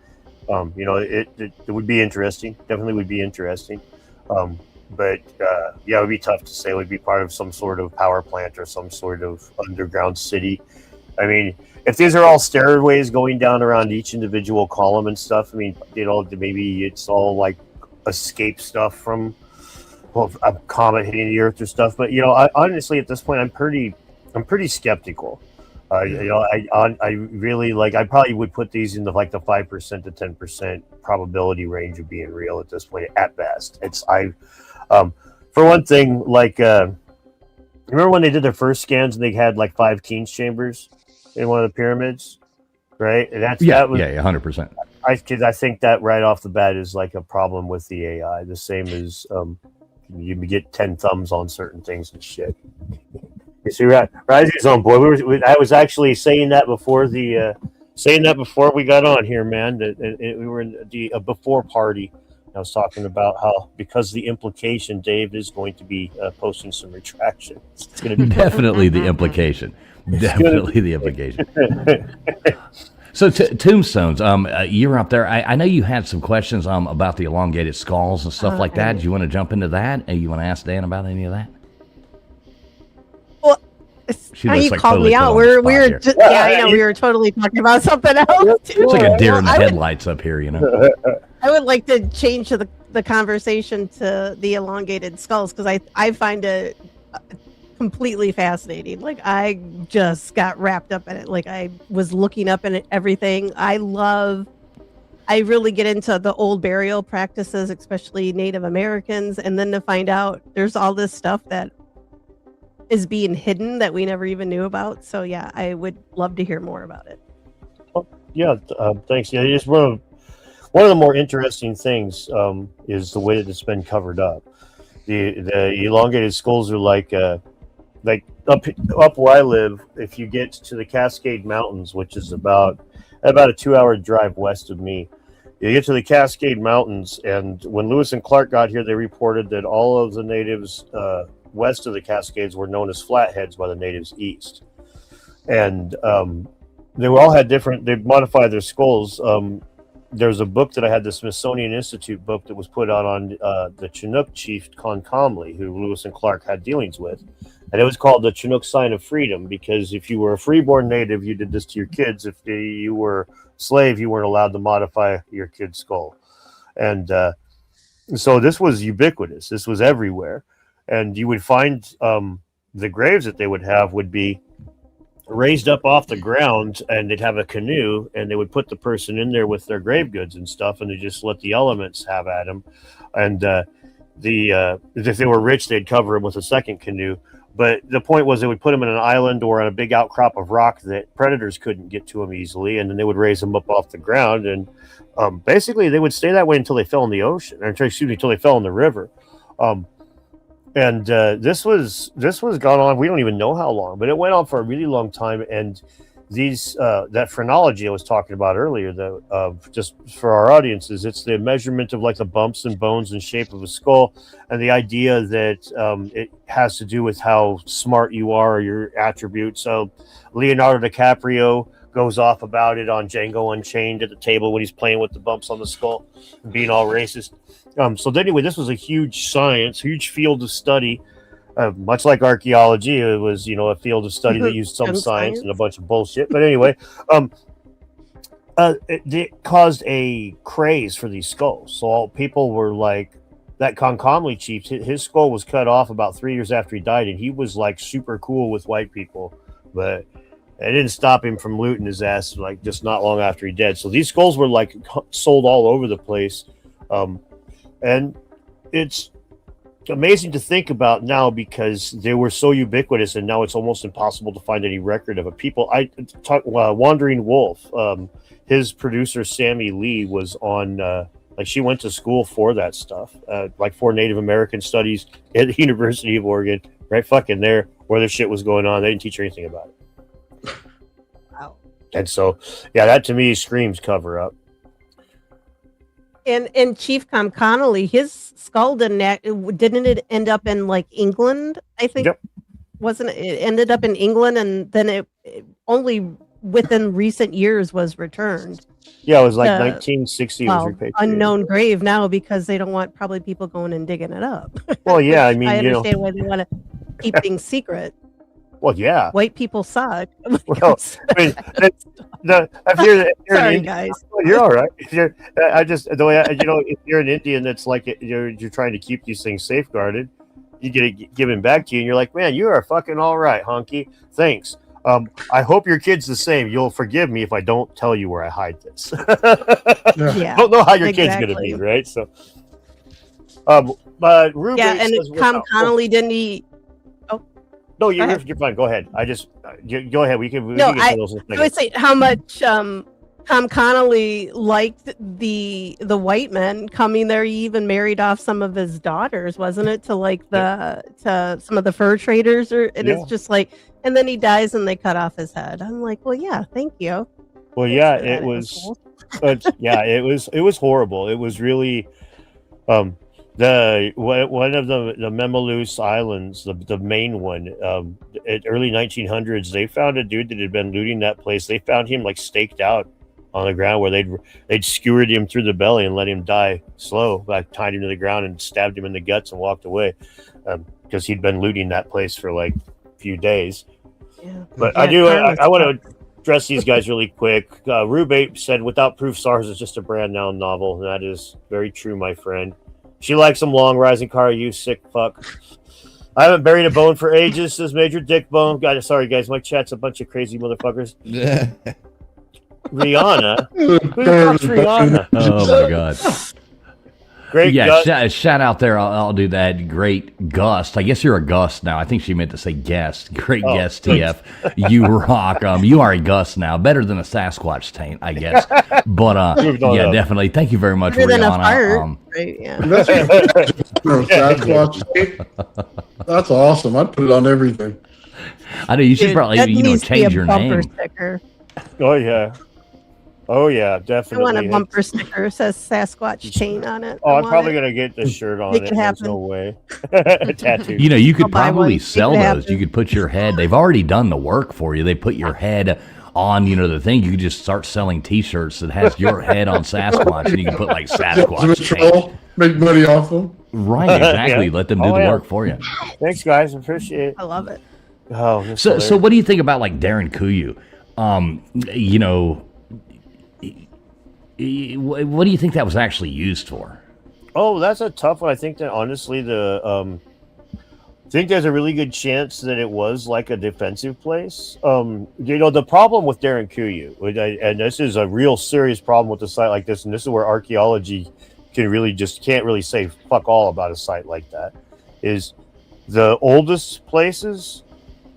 it would be interesting. Definitely would be interesting. But it would be tough to say. It would be part of some sort of power plant or some sort of underground city. I mean, if these are all stairways going down around each individual column and stuff, I mean, maybe it's all like escape stuff from a comet hitting the Earth or stuff. But honestly, at this point, I'm pretty skeptical. I really I probably would put these in the 5% to 10% probability range of being real at this point at best. For one thing, remember when they did their first scans and they had 5 Keen's chambers in one of the pyramids, right? And that was 100%. I think that right off the bat is a problem with the AI. The same as you get 10 thumbs on certain things and shit. You see, Rising's on board. I was actually saying that before we got on here, man. We were in a before party. I was talking about how, because the implication, Dave is going to be posting some retraction. It's going to be definitely the implication. Definitely the implication. So tombstones, you're up there. I know you had some questions about the elongated skulls and stuff like that. Do you want to jump into that? You want to ask Dan about any of that? Well, how you called me out. We were totally talking about something else. Too. It's like a deer in the headlights up here, I would like to change the conversation to the elongated skulls, because I find it completely fascinating. I just got wrapped up in it. I was looking up in everything. I really get into the old burial practices, especially Native Americans, and then to find out there's all this stuff that is being hidden that we never even knew about. So yeah, I would love to hear more about it. Yeah, thanks. Yeah, I just want to. one of the more interesting things is the way that it's been covered up. The elongated skulls are like up where I live. If you get to the Cascade Mountains, which is about a 2-hour drive west of me, you get to the Cascade Mountains, and when Lewis and Clark got here, they reported that all of the natives west of the Cascades were known as flatheads by the natives east, and they all had different. They modified their skulls. There's a book that I had, the Smithsonian Institute book, that was put out on the Chinook chief Concomly, who Lewis and Clark had dealings with. And it was called the Chinook Sign of Freedom, because if you were a freeborn native, you did this to your kids. If you were a slave, you weren't allowed to modify your kid's skull. And so this was ubiquitous. This was everywhere. And you would find the graves that they would have would be raised up off the ground, and they'd have a canoe, and they would put the person in there with their grave goods and stuff, and they just let the elements have at them. And if they were rich, they'd cover them with a second canoe. But the point was, they would put them in an island or on a big outcrop of rock that predators couldn't get to them easily, and then they would raise them up off the ground, and basically they would stay that way until they fell in the ocean, or until they fell in the river. And this was gone on. We don't even know how long, but it went on for a really long time. And these that phrenology I was talking about earlier, just for our audiences, it's the measurement of like the bumps and bones and shape of a skull, and the idea that it has to do with how smart you are, or your attributes. So Leonardo DiCaprio goes off about it on Django Unchained at the table when he's playing with the bumps on the skull and being all racist. So anyway, this was a huge field of study, much like archaeology. It was, a field of study that used some science and a bunch of bullshit. But anyway, it caused a craze for these skulls. So all people were like, that Concomly chief, his skull was cut off about 3 years after he died, and he was like super cool with white people, but it didn't stop him from looting his ass like just not long after he died. So these skulls were like sold all over the place. And it's amazing to think about now, because they were so ubiquitous, and now it's almost impossible to find any record of it. Wandering Wolf, his producer Sammy Lee was on, she went to school for that stuff, for Native American studies at the University of Oregon, right fucking there where the shit was going on. They didn't teach her anything about it. Wow. And so, yeah, that to me screams cover up. And Chief Connolly, his skull didn't it end up in like England? I think. Yep. Wasn't it? It ended up in England, and then it only within recent years was returned. Yeah, it was like 1960. Was repatriated. Unknown grave now, because they don't want probably people going and digging it up. Well, yeah, I mean, I understand why they want to keep things secret. Well, yeah. White people suck. Well, I mean, Sorry, guys. You're all right. If you're an Indian that's like you're trying to keep these things safeguarded, you get it given back to you, and you're like, man, you are fucking all right, honky. Thanks. I hope your kid's the same. You'll forgive me if I don't tell you where I hide this. Yeah. Don't know how your kid's gonna be, right? So, but Ruben, and Connolly didn't he? No, you're fine. Go ahead. Go ahead. We can. I would say how much Tom Connolly liked the white men coming there. He even married off some of his daughters, wasn't it? To some of the fur traders, it's just like, and then he dies and they cut off his head. I'm like, well, yeah, thank you. Well, yeah, it was. It was horrible. It was really. One of the Memaloose Islands, the main one, at early 1900s, they found a dude that had been looting that place. They found him like staked out on the ground, where they'd skewered him through the belly and let him die slow, like tied him to the ground and stabbed him in the guts and walked away, because he'd been looting that place for like a few days. Yeah. But I want to address these guys really quick. Rube said, "Without proof, SARS is just a brand now novel." And that is very true, my friend. She likes them long, rising car, you sick fuck. I haven't buried a bone for ages, says Major Dick Bone. God, sorry, guys. My chat's a bunch of crazy motherfuckers. Rihanna? Who the fuck's Rihanna? Oh, my God. Great. Yeah, shout out there. I'll do that. Great Gust. I guess you're a Gust now. I think she meant to say guest. Great guest, TF. You rock. You are a Gust now. Better than a Sasquatch taint, I guess. But yeah, definitely. Thank you very much, Better than a Rihanna. fart, right? Yeah. That's awesome. I'd put it on everything. I know you should Dude, probably that needs to be change a your bumper name. sticker. Oh yeah, I definitely. want a bumper sticker that says Sasquatch chain on it. Oh, I'm probably gonna get the shirt on. Make it There's happen. no way. Tattoo. You know, you could I'll buy probably one. sell Make it those. happen. You could put your head. They've already done the work for you. They put your head on, the thing. You could just start selling T-shirts that has your head on Sasquatch, and you can put like Sasquatch tape. Make money off them. Right, exactly. Yeah. Let them do the work for you. Thanks, guys. Appreciate it. I love it. Oh, that's So hilarious. what do you think about like Darren Kuyu? What do you think that was actually used for? Oh, that's a tough one. I think that honestly, I think there's a really good chance that it was like a defensive place. The problem with Darren Kuyu, and this is a real serious problem with a site like this, and this is where archaeology can't really say fuck all about a site like that, is the oldest places.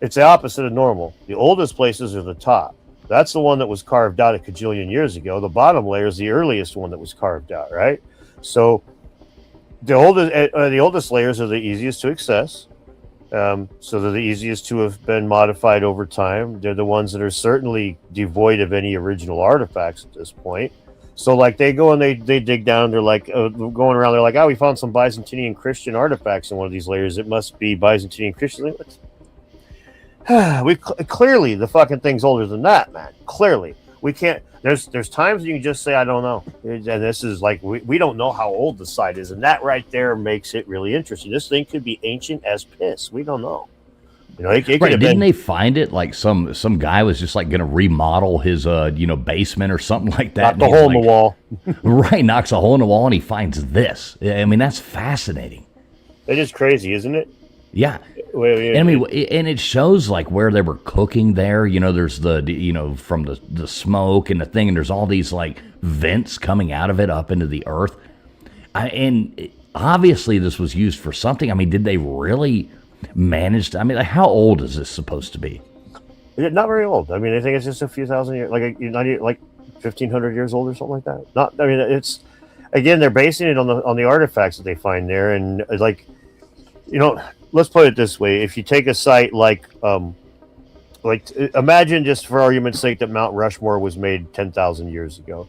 It's the opposite of normal. The oldest places are the top. That's the one that was carved out a cajillion years ago. The bottom layer is the earliest one that was carved out, right? So the oldest layers are the easiest to access. So they're the easiest to have been modified over time. They're the ones that are certainly devoid of any original artifacts at this point. So like they go and they dig down. They're like going around. They're like, oh, we found some Byzantine Christian artifacts in one of these layers. It must be Byzantine Christian. Clearly the fucking thing's older than that, man. Clearly we can't. There's times you can just say I don't know, and this is like we don't know how old the site is, and that right there makes it really interesting. This thing could be ancient as piss. We don't know. It could Right? have Didn't been. they find it like some guy was just like going to remodel his basement or something like that? Knock the and he's hole in the wall. Right, knocks a hole in the wall and he finds this. I mean, that's fascinating. It is crazy, isn't it? Yeah. I mean, and it shows like where they were cooking there. There's the, from the smoke and the thing, and there's all these like vents coming out of it up into the earth. And obviously this was used for something. I mean, did they really manage to, like, how old is this supposed to be? Not very old. I mean, I think it's just a few thousand years, like 1,500 years old or something like that. Not, I mean, it's, again, they're basing it on the artifacts that they find there. And like, let's put it this way. If you take a site like imagine just for argument's sake that Mount Rushmore was made 10,000 years ago.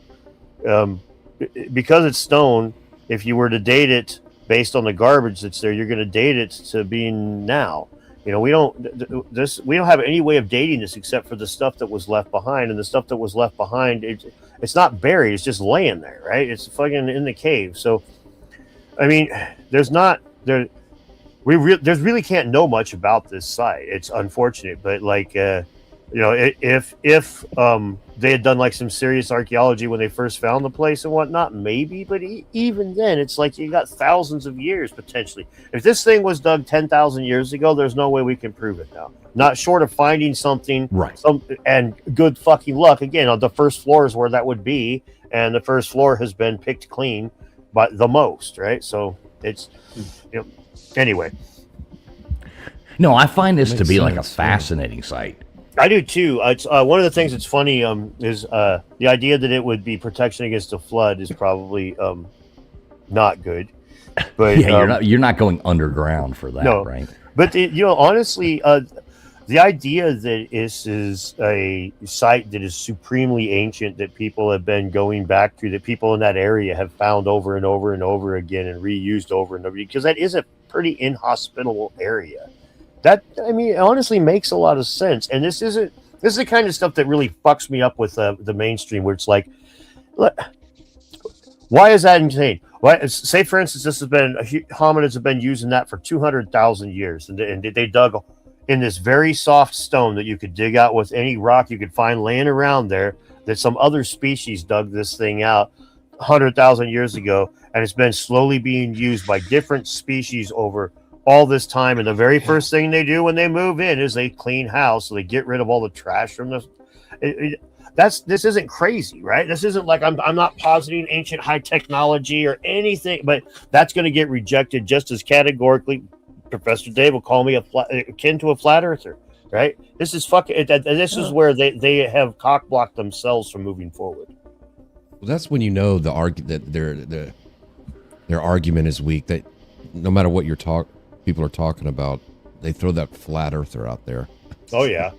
Because it's stone, if you were to date it based on the garbage that's there, you're going to date it to being now. We don't have any way of dating this except for the stuff that was left behind, and the stuff that was left behind, it's not buried, it's just laying there, right? It's fucking in the cave. So, I mean, we really can't know much about this site. It's unfortunate, but like, if they had done like some serious archaeology when they first found the place and whatnot, maybe. But even then, it's like you got thousands of years potentially. If this thing was dug 10,000 years ago, there's no way we can prove it now. Not short of finding something, right? And good fucking luck. Again, on the first floor is where that would be, and the first floor has been picked clean by the most, right? So it's anyway. No, I find this to be like a fascinating site. I do too. It's one of the things that's funny is the idea that it would be protection against a flood is probably not good. But yeah, you're not going underground for that, no. Right? But honestly, the idea that this is a site that is supremely ancient, that people have been going back to, that people in that area have found over and over and over again and reused over and over, because that is a pretty inhospitable area. That, I mean, it honestly makes a lot of sense. And this is the kind of stuff that really fucks me up with the mainstream, where it's like, why is that insane? Why, say, for instance, hominids have been using that for 200,000 years, and they dug in this very soft stone that you could dig out with any rock you could find laying around there, that some other species dug this thing out 100,000 years ago, and it's been slowly being used by different species over all this time. And the very first thing they do when they move in is they clean house, so they get rid of all the trash from this isn't crazy, right? This isn't like I'm not positing ancient high technology or anything, but that's going to get rejected just as categorically. Professor Dave will call me akin to a flat earther, right? This is fucking. This is where they have cock blocked themselves from moving forward. Well, that's when you know that their argument is weak. That no matter what people are talking about, they throw that flat earther out there. Oh yeah,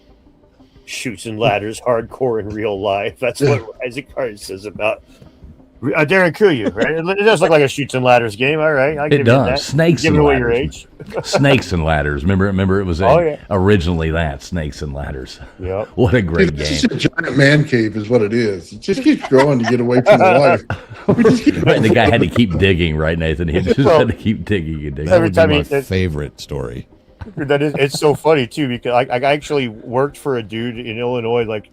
shoots and ladders, hardcore in real life. That's what Isaac Card says about. Darren Kuyu, right? It does look like a shoots and ladders game. All right, it does. Snakes and ladders. Your age. Snakes and ladders. Remember, it was originally that Snakes and Ladders. Yeah. What a great game. It's just a giant man cave, is what it is. It just keeps growing to get away from the water. Right, the guy had to keep digging, right, Nathan? He just had to keep digging and digging. That would be my favorite story. It's so funny too because I actually worked for a dude in Illinois. Like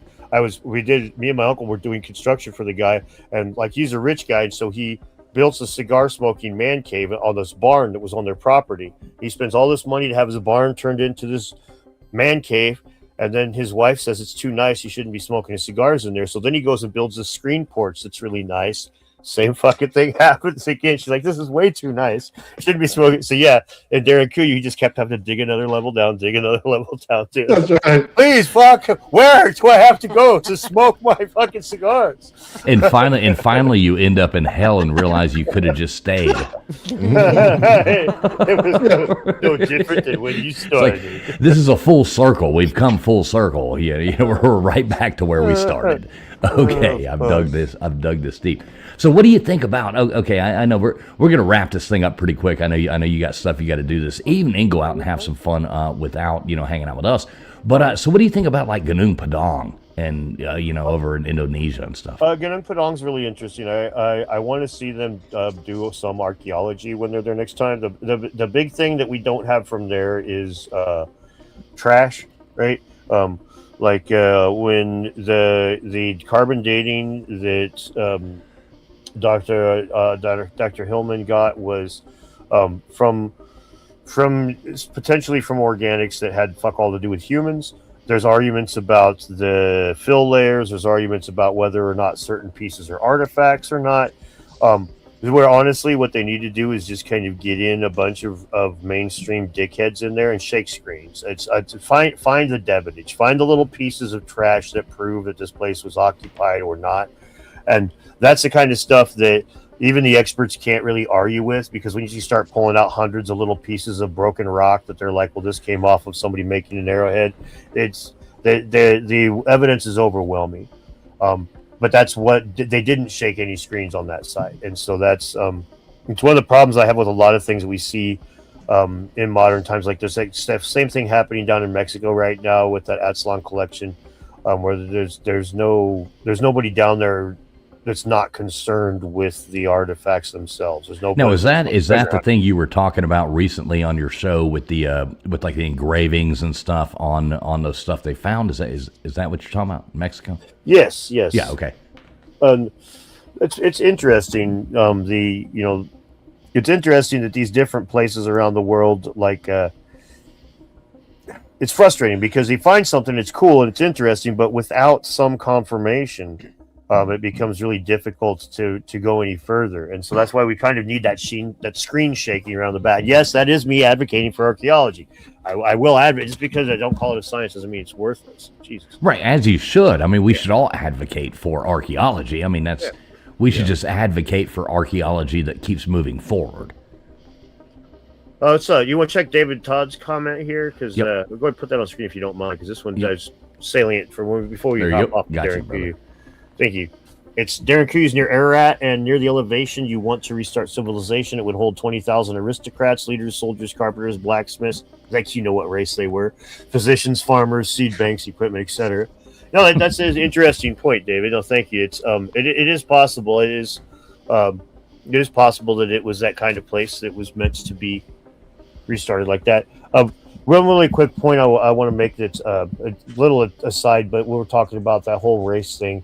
me and my uncle were doing construction for the guy, and like he's a rich guy, and so he built a cigar smoking man cave on this barn that was on their property. He spends all this money to have his barn turned into this man cave, and then his wife says it's too nice, he shouldn't be smoking his cigars in there. So then he goes and builds a screen porch that's really nice. Same fucking thing happens again. She's like, this is way too nice. Shouldn't be smoking. So yeah, and Darren Kuyu, he just kept having to dig another level down. Dude. That's right. Please, fuck, where do I have to go to smoke my fucking cigars? And finally, you end up in hell and realize you could have just stayed. It was no different than when you started. Like, this is a full circle. We've come full circle. We're right back to where we started. Okay, I've dug this deep. So what do you think about? Okay, I know we're gonna wrap this thing up pretty quick. I know you got stuff you got to do this evening. Go out and have some fun without hanging out with us. But so what do you think about like Gunung Padang and over in Indonesia and stuff? Gunung Padang's really interesting. I want to see them do some archaeology when they're there next time. The big thing that we don't have from there is trash, right? Like when the carbon dating that Dr. Hillman got was from potentially from organics that had fuck all to do with humans. There's arguments about the fill layers. There's arguments about whether or not certain pieces are artifacts or not. Where honestly, what they need to do is just kind of get in a bunch of mainstream dickheads in there and shake screens. It's find the evidence, find the little pieces of trash that prove that this place was occupied or not, and that's the kind of stuff that even the experts can't really argue with, because when you start pulling out hundreds of little pieces of broken rock that they're like, well, this came off of somebody making an arrowhead, it's the evidence is overwhelming. But that's what they didn't shake any screens on that site, and so that's it's one of the problems I have with a lot of things that we see in modern times. Like there's like same thing happening down in Mexico right now with that Aztlan collection, where there's nobody down there that's not concerned with the artifacts themselves. There's no. Now, is that the thing you were talking about recently on your show with the with like the engravings and stuff on those stuff they found? Is that what you're talking about, Mexico? Yes. Yeah. Okay. It's interesting. It's interesting that these different places around the world, like, it's frustrating because you find something that's cool and it's interesting, but without some confirmation, it becomes really difficult to go any further. And so that's why we kind of need that screen shaking around the back. Yes, that is me advocating for archaeology. I will advocate. Just because I don't call it a science doesn't mean it's worthless. Jesus. Right, as you should. I mean, we should all advocate for archaeology. I mean, we should just advocate for archaeology that keeps moving forward. So you want to check David Todd's comment here? Because we're going to go ahead and put that on screen if you don't mind, because this one is salient for before we hop off Darren Kuyu. Thank you. It's Darren Kuyu's near Ararat, and near the elevation you want to restart civilization. It would hold 20,000 aristocrats, leaders, soldiers, carpenters, blacksmiths. Like, you know what race they were. Physicians, farmers, seed banks, equipment, etc. No, that's an interesting point, David. No, thank you. It's it is possible. It is possible that it was that kind of place that was meant to be restarted like that. Really quick point I want to make that's a little aside, but we were talking about that whole race thing.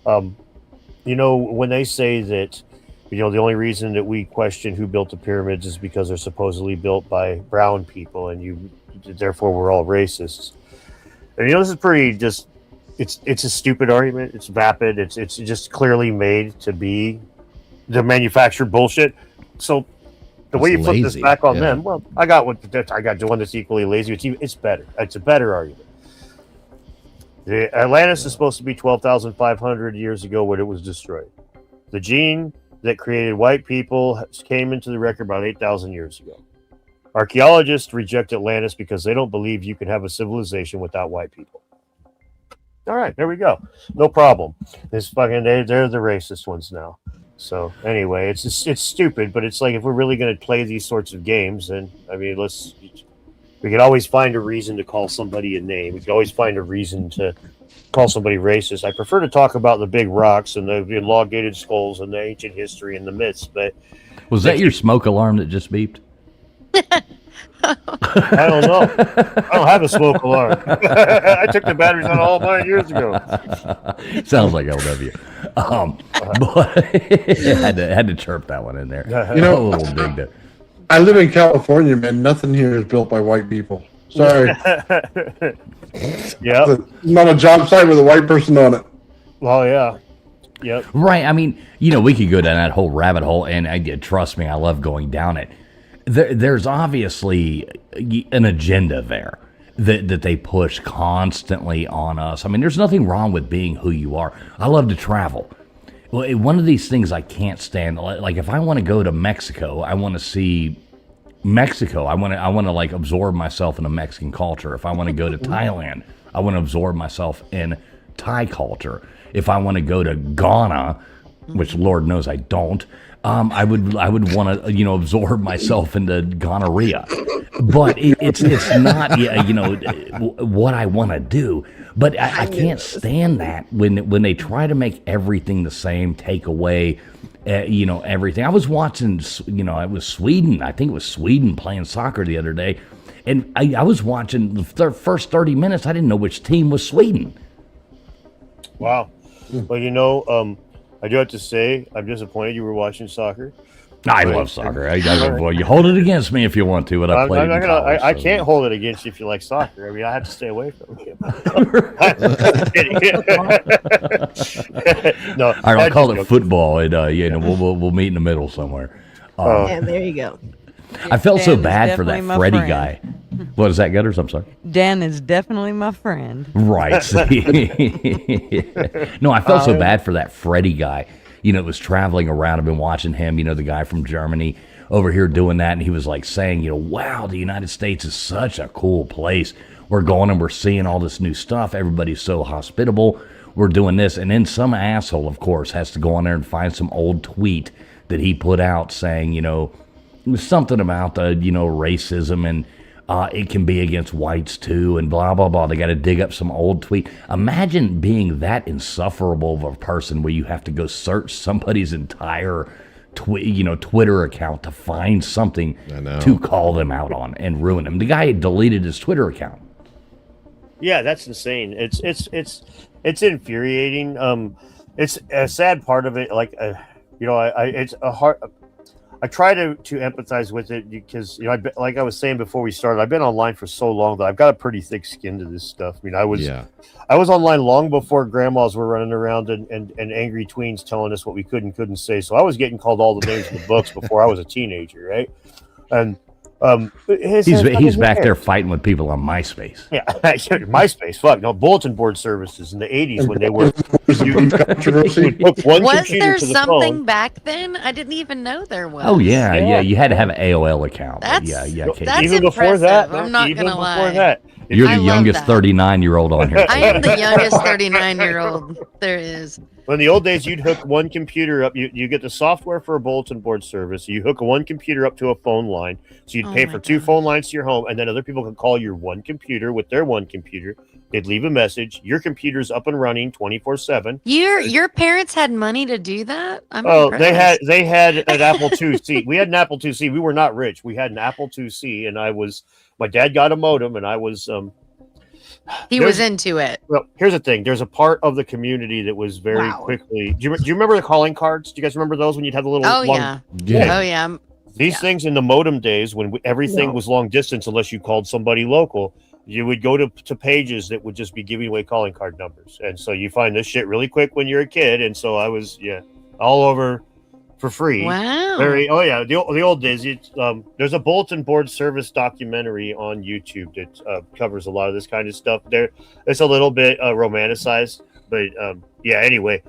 When they say that, the only reason that we question who built the pyramids is because they're supposedly built by brown people, and therefore we're all racists. And this is pretty just it's a stupid argument. It's vapid. It's just clearly made to manufacture bullshit. So the way you flip this back on them, well, I got one that's equally lazy. It's better. It's a better argument. The Atlantis is supposed to be 12,500 years ago when it was destroyed. The gene that created white people came into the record about 8,000 years ago. Archaeologists reject Atlantis because they don't believe you can have a civilization without white people. All right, there we go. No problem. They're the racist ones now. So anyway, it's stupid, but it's like if we're really going to play these sorts of games, then I mean, we can always find a reason to call somebody a name. We can always find a reason to call somebody racist. I prefer to talk about the big rocks and the elongated skulls and the ancient history and the myths. But was that your smoke alarm that just beeped? I don't know. I don't have a smoke alarm. I took the batteries out all mine years ago. Sounds like LW. But had to chirp that one in there. You know, a little dig there. I live in California, man. Nothing here is built by white people. Sorry. Yeah. Not a job site with a white person on it. Well, yeah. Yep. Right. I mean, we could go down that whole rabbit hole, and trust me, I love going down it. There's obviously an agenda there that they push constantly on us. I mean, there's nothing wrong with being who you are. I love to travel. Well, one of these things I can't stand, like if I want to go to Mexico, I want to see Mexico. I want to like absorb myself in a Mexican culture. If I want to go to Thailand, I want to absorb myself in Thai culture. If I want to go to Ghana, which Lord knows I don't, I would want to absorb myself into gonorrhea. But it's not what I want to do. But I can't stand that when they try to make everything the same, take away everything. I was watching, it was Sweden. I think it was Sweden playing soccer the other day. And I was watching the first 30 minutes. I didn't know which team was Sweden. Wow. Well, I do have to say, I'm disappointed you were watching soccer. I love soccer. You hold it against me if you want to. But I can't hold it against you if you like soccer. I mean, I have to stay away from you. No, all right, I'll call it football, and we'll meet in the middle somewhere. Yeah, there you go. I felt so Dan is bad for that definitely my Freddie friend. guy. What is that, Gutters? I'm sorry. Dan is definitely my friend. Right. No, I felt so bad for that Freddie guy. Was traveling around. I've been watching him, the guy from Germany over here doing that. And he was like saying, wow, the United States is such a cool place. We're going and we're seeing all this new stuff. Everybody's so hospitable. We're doing this. And then some asshole, of course, has to go on there and find some old tweet that he put out saying, something about the, racism and it can be against whites too and blah, blah, blah. They got to dig up some old tweet. Imagine being that insufferable of a person where you have to go search somebody's entire Twitter account to find something to call them out on and ruin them. The guy had deleted his Twitter account. Yeah, that's insane. It's infuriating. It's a sad part of it. Like, it's a hard. I try to empathize with it because like I was saying before we started, I've been online for so long that I've got a pretty thick skin to this stuff. I mean, I was online long before grandmas were running around and angry tweens telling us what we could and couldn't say. So I was getting called all the names in the books before I was a teenager, right? And he's back there fighting with people on MySpace. Yeah, MySpace. Fuck no, bulletin board services in the '80s when they were. Was there something back then? I didn't even know there was. Oh yeah. You had to have an AOL account. That's even before that. I'm not gonna lie. That. You're the youngest 39-year-old on here. I am the youngest 39-year-old there is. Well, in the old days, you'd hook one computer up. You get the software for a bulletin board service. You hook one computer up to a phone line. So you'd pay for two phone lines to your home, and then other people could call your one computer with their one computer. They'd leave a message. Your computer's up and running 24/7. Your parents had money to do that? Impressed. they had an Apple IIc. We had an Apple IIc. We were not rich. We had an Apple IIc, and my dad got a modem, and I was he was into it. Well, here's the thing. There's a part of the community that was very quickly. Do you remember the calling cards? Do you guys remember those when you'd have the little? Oh yeah. These things in the modem days when everything was long distance, unless you called somebody local. you would go to pages that would just be giving away calling card numbers, and so you find this shit really quick when you're a kid, and so I was all over for free. Wow. The old days. There's a bulletin board service documentary on YouTube that covers a lot of this kind of stuff. It's a little bit romanticized, but anyway,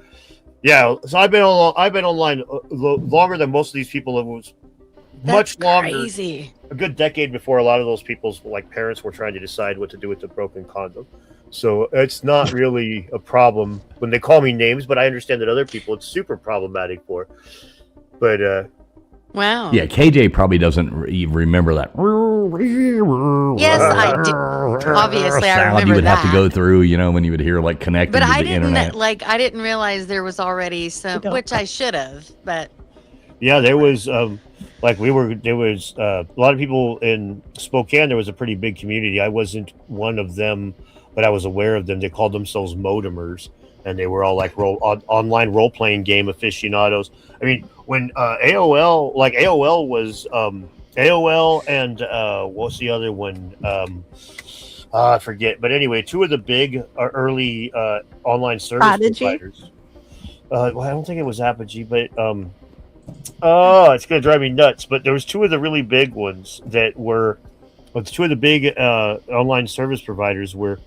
so I've been online longer than most of these people. It was much longer. Crazy. A good decade before a lot of those people's parents were trying to decide what to do with the broken condom. So it's not really a problem when they call me names, but I understand that other people it's super problematic for. But wow. Yeah, KJ probably doesn't remember that. Yes, I do. Obviously, I remember you would that. have to go through, when you would hear connecting But to I the internet. I didn't realize there was already some, which I should have. But yeah, there was there was a lot of people in Spokane. There was a pretty big community. I wasn't one of them, but I was aware of them. They called themselves modemers, and they were all online role playing game aficionados. I mean, when AOL was AOL and what's the other one? I forget. But anyway, two of the big early online service providers. I don't think it was Apogee, but it's gonna drive me nuts. But there was two of the really big ones that were, two of the big online service providers were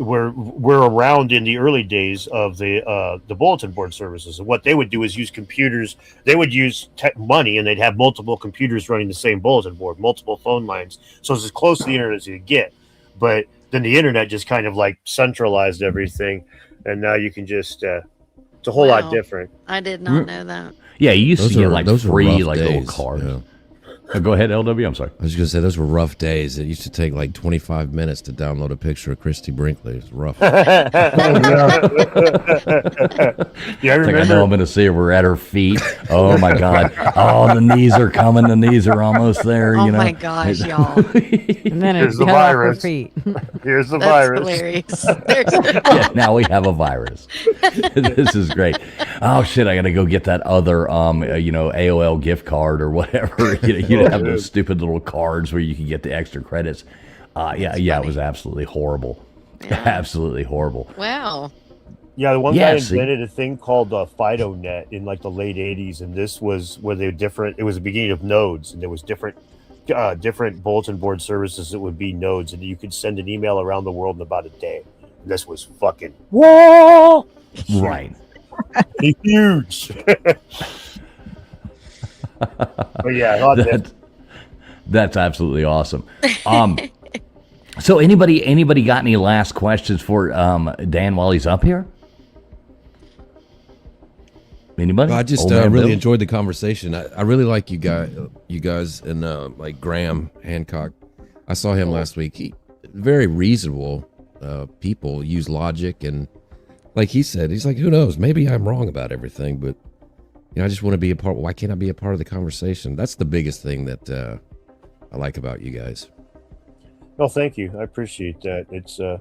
around in the early days of the bulletin board services. And what they would do is use computers. They would use money, and they'd have multiple computers running the same bulletin board, multiple phone lines. So it's as close to the internet as you get. But then the internet just kind of centralized everything, and now you can just it's a whole lot different. I did not know that. Yeah, you used to get those were free rough little days, cards. yeah. Go ahead, LW. I'm sorry. I was going to say those were rough days. It used to take 25 minutes to download a picture of Christy Brinkley. It was rough. Yeah, I remember. I know I'm going to see her. We're at her feet. Oh my God! Oh, the knees are coming. The knees are almost there. Oh my gosh, y'all! And then Here's it the cut off her virus. feet. Here's the That's virus. hilarious. Yeah, now we have a virus. This is great. Oh shit! I got to go get that other AOL gift card or whatever. You have those stupid little cards where you can get the extra credits. It was absolutely horrible. Yeah. Absolutely horrible. Wow. Yeah, the one guy invented a thing called FidoNet in the late '80s, and this was where they different. It was the beginning of nodes, and there was different bulletin board services that would be nodes, and you could send an email around the world in about a day. And this was fucking whoa, right? Huge. But yeah, that's absolutely awesome. So anybody got any last questions for Dan while he's up here? Anybody? Well, I just really enjoyed the conversation. I really like you guys and Graham Hancock. I saw him last week. He very reasonable people, use logic, and like he said, he's like, who knows? Maybe I'm wrong about everything, but I just want to be a part. Why can't I be a part of the conversation? That's the biggest thing that I like about you guys. Well, thank you. I appreciate that. It's a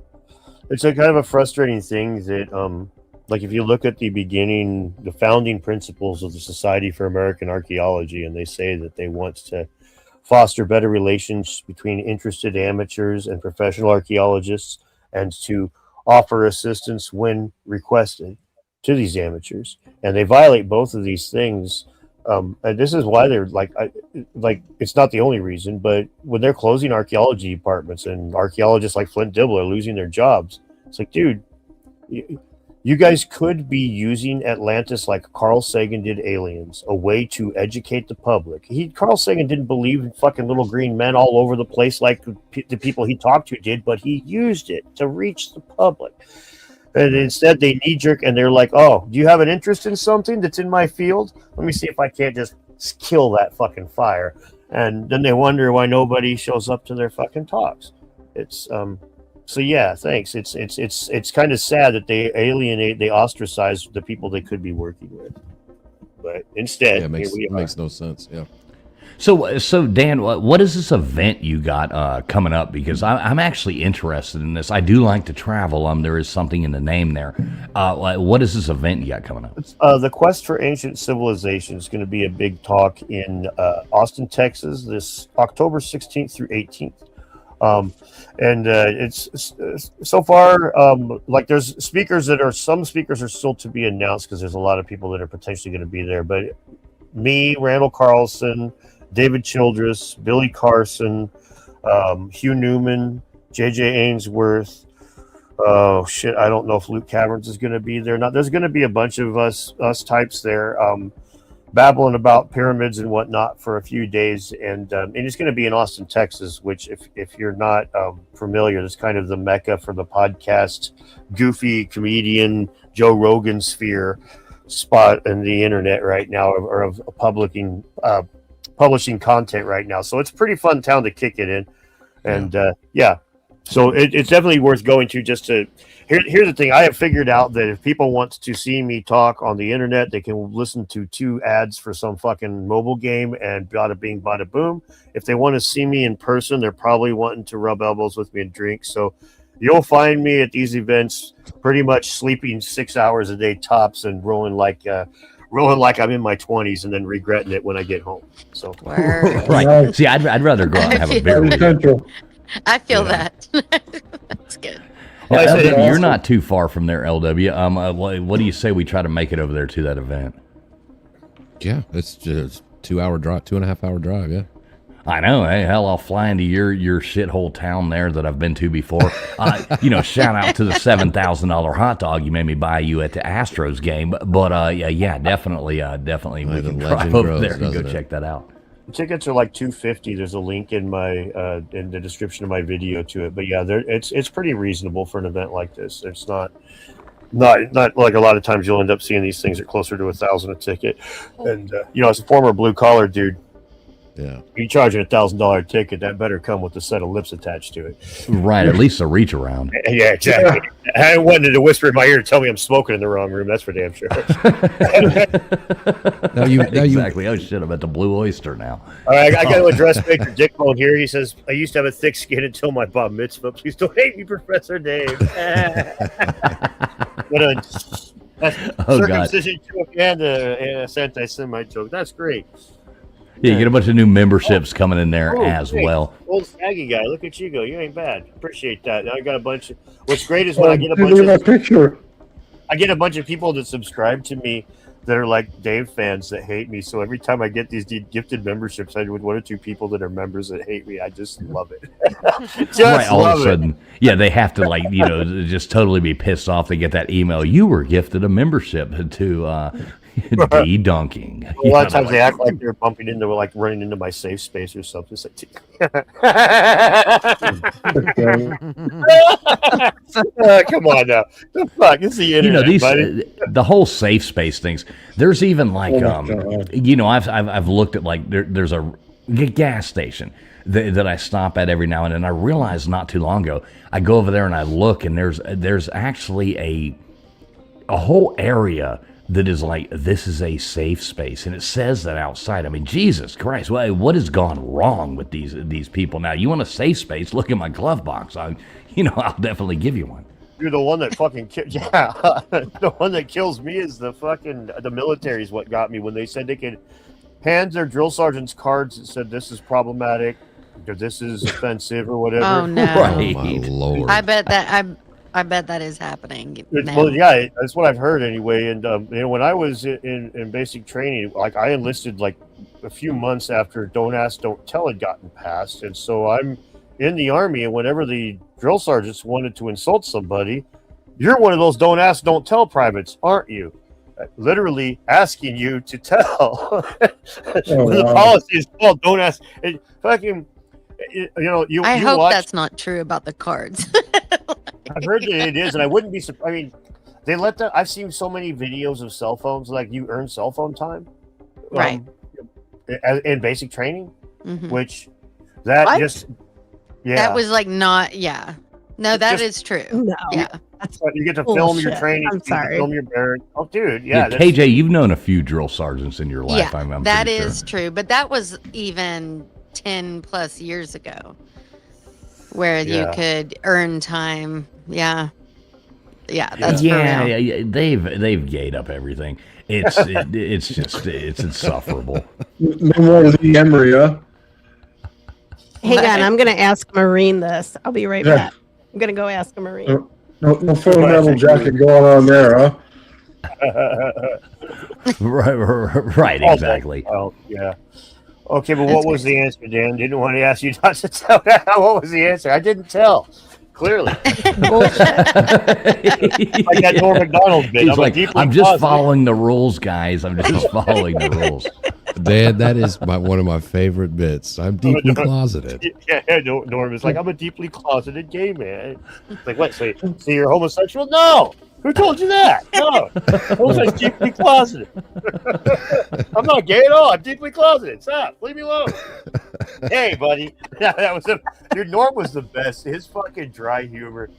kind of a frustrating thing that, if you look at the founding principles of the Society for American Archaeology, and they say that they want to foster better relations between interested amateurs and professional archaeologists, and to offer assistance when requested to these amateurs, and they violate both of these things. And this is why they're it's not the only reason, but when they're closing archaeology departments and archaeologists like Flint Dibble are losing their jobs, it's like, dude, you guys could be using Atlantis like Carl Sagan did aliens, a way to educate the public. Carl Sagan didn't believe in fucking little green men all over the place like the people he talked to did, but he used it to reach the public. And instead they knee-jerk and they're like, oh, do you have an interest in something that's in my field? Let me see if I can't just kill that fucking fire. And then they wonder why nobody shows up to their fucking talks. It's so yeah, thanks. It's kind of sad that they ostracize the people they could be working with. But instead, it makes no sense. Yeah. So Dan, what is this event you got coming up? Because I'm actually interested in this. I do like to travel. There is something in the name there. What is this event you got coming up? The Quest for Ancient Civilization is going to be a big talk in Austin, Texas, this October 16th through 18th. And it's so far like there's some speakers are still to be announced because there's a lot of people that are potentially going to be there. But me, Randall Carlson, David Childress, Billy Carson, Hugh Newman, J.J. Ainsworth. Oh shit! I don't know if Luke Caverns is going to be there. Not. There's going to be a bunch of us types there, babbling about pyramids and whatnot for a few days, and it's going to be in Austin, Texas. Which, if you're not familiar, is kind of the mecca for the podcast, goofy comedian Joe Rogan sphere spot in the internet right now, or of publishing content right now. So it's a pretty fun town to kick it in, and yeah. So it's definitely worth going to just to here's the thing. I have figured out that if people want to see me talk on the internet, they can listen to 2 ads for some fucking mobile game and bada bing, bada boom. If they want to see me in person, they're probably wanting to rub elbows with me and drink. So you'll find me at these events pretty much sleeping 6 hours a day tops and rolling like I'm in my 20s and then regretting it when I get home. So right. See, I'd rather go out and have a beer with you. I feel that. That's good. Now, LW, you're not too far from there, LW. What do you say we try to make it over there to that event? Yeah, it's just 2-hour drive, 2.5 hour drive. Yeah, I know. Hey, hell, I'll fly into your shithole town there that I've been to before. Shout out to the $7,000 hot dog you made me buy you at the Astros game. But yeah, definitely, we can drive over there and go check that out. Tickets are like $250. There's a link in my in the description of my video to it. But yeah, it's pretty reasonable for an event like this. It's not like a lot of times you'll end up seeing these things are closer to $1,000 a ticket. And as a former blue collar dude, yeah, you charging $1,000 ticket, that better come with a set of lips attached to it. Right, at least a reach around. Yeah, exactly. I wanted to whisper in my ear to tell me I'm smoking in the wrong room. That's for damn sure. Exactly. Oh shit! I'm at the Blue Oyster now. All right, I got to address Victor Dickbone here. He says, "I used to have a thick skin until my bar mitzvah. Please don't hate me, Professor Dave." Circumcision joke and a anti-Semite joke. That's great. Yeah, you get a bunch of new memberships coming in there as well. Old saggy guy, look at you go. You ain't bad. Appreciate that. Now I got a bunch of. What's great is when I get a bunch of picture. I get a bunch of people that subscribe to me that are like Dave fans that hate me. So every time I get these gifted memberships, I do with 1 or 2 people that are members that hate me. I just love it. Right, all of a sudden, yeah, they have to just totally be pissed off. They get that email. You were gifted a membership to DeDunking. A lot of times they act like they're bumping into, like running into my safe space or something. It's like, come on now. The fuck? It's the internet, the whole safe space things. There's even like, I've looked at like there's a gas station that I stop at every now and then. I realized not too long ago, I go over there and I look, and there's actually a whole area that is like, this is a safe space, and it says that outside. I mean, Jesus Christ, what has gone wrong with these people? Now, you want a safe space? Look in my glove box. I'll definitely give you one. Dude, the one that fucking the one that kills me is the military is what got me when they said they could hand their drill sergeants cards that said this is problematic or this is offensive or whatever. Oh no! Right. Oh, my Lord. I bet that is happening. Well, yeah, that's what I've heard anyway. And when I was in basic training, like I enlisted like a few months after Don't Ask, Don't Tell had gotten passed, and so I'm in the Army. And whenever the drill sergeants wanted to insult somebody, you're one of those Don't Ask, Don't Tell privates, aren't you? Literally asking you to tell. The policy is called Don't Ask. I hope that's not true about the cards. I've heard that it is, and I wouldn't be surprised. I mean, they let that. I've seen so many videos of cell phones, like you earn cell phone time, right? In basic training, which What? that was like not, yeah. No, that is true. No. Yeah. You get to film your Bullshit. training. I'm sorry. Film your barracks. Oh, dude, yeah. KJ, you've known a few drill sergeants in your life. Yeah, I'm that pretty is sure. true. But that was even 10 plus years ago, where you could earn time. Yeah, that's for real. Yeah. They've gayed up everything. It's insufferable. No more of the Emery, huh? Hang on, I'm gonna ask Marine this. I'll be right Yeah. back. I'm gonna go ask a Marine. No full metal jacket going on there, huh? Right, exactly. Oh, yeah. Okay, but what was the answer, Dan? Didn't want to ask you not to tell. What was the answer? I didn't tell. Clearly. Like that Norm Macdonald bit. He's like, I'm just following the rules, guys. I'm just following the rules. Dan, that is one of my favorite bits. I'm deeply closeted. Yeah, Norm is like, I'm a deeply closeted gay man. It's like, what? So you're homosexual? No. Who told you that? No. I'm deeply closeted. I'm not gay at all. I'm deeply closeted. Stop. Leave me alone. Hey, buddy. That was dude, Norm was the best. His fucking dry humor.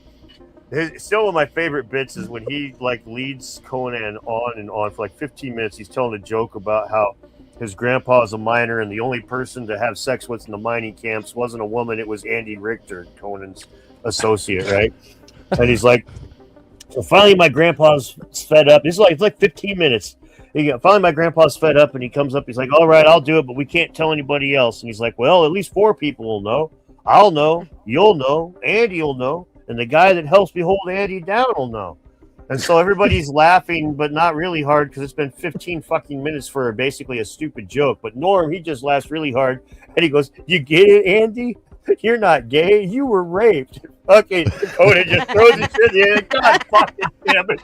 Still one of my favorite bits is when he like leads Conan on and on for like 15 minutes. He's telling a joke about how his grandpa is a miner and the only person to have sex with in the mining camps wasn't a woman. It was Andy Richter, Conan's associate, right? And he's like, so finally my grandpa's fed up. It's like 15 minutes. Finally my grandpa's fed up and he comes up. He's like, all right, I'll do it, but we can't tell anybody else. And he's like, well, at least 4 people will know. I'll know. You'll know. Andy will know. And the guy that helps me hold Andy down will know. And so everybody's laughing, but not really hard because it's been 15 fucking minutes for basically a stupid joke. But Norm, he just laughs really hard. And he goes, you get it, Andy? You're not gay. You were raped. Okay, Conan just throws his shit in. God fucking damn it.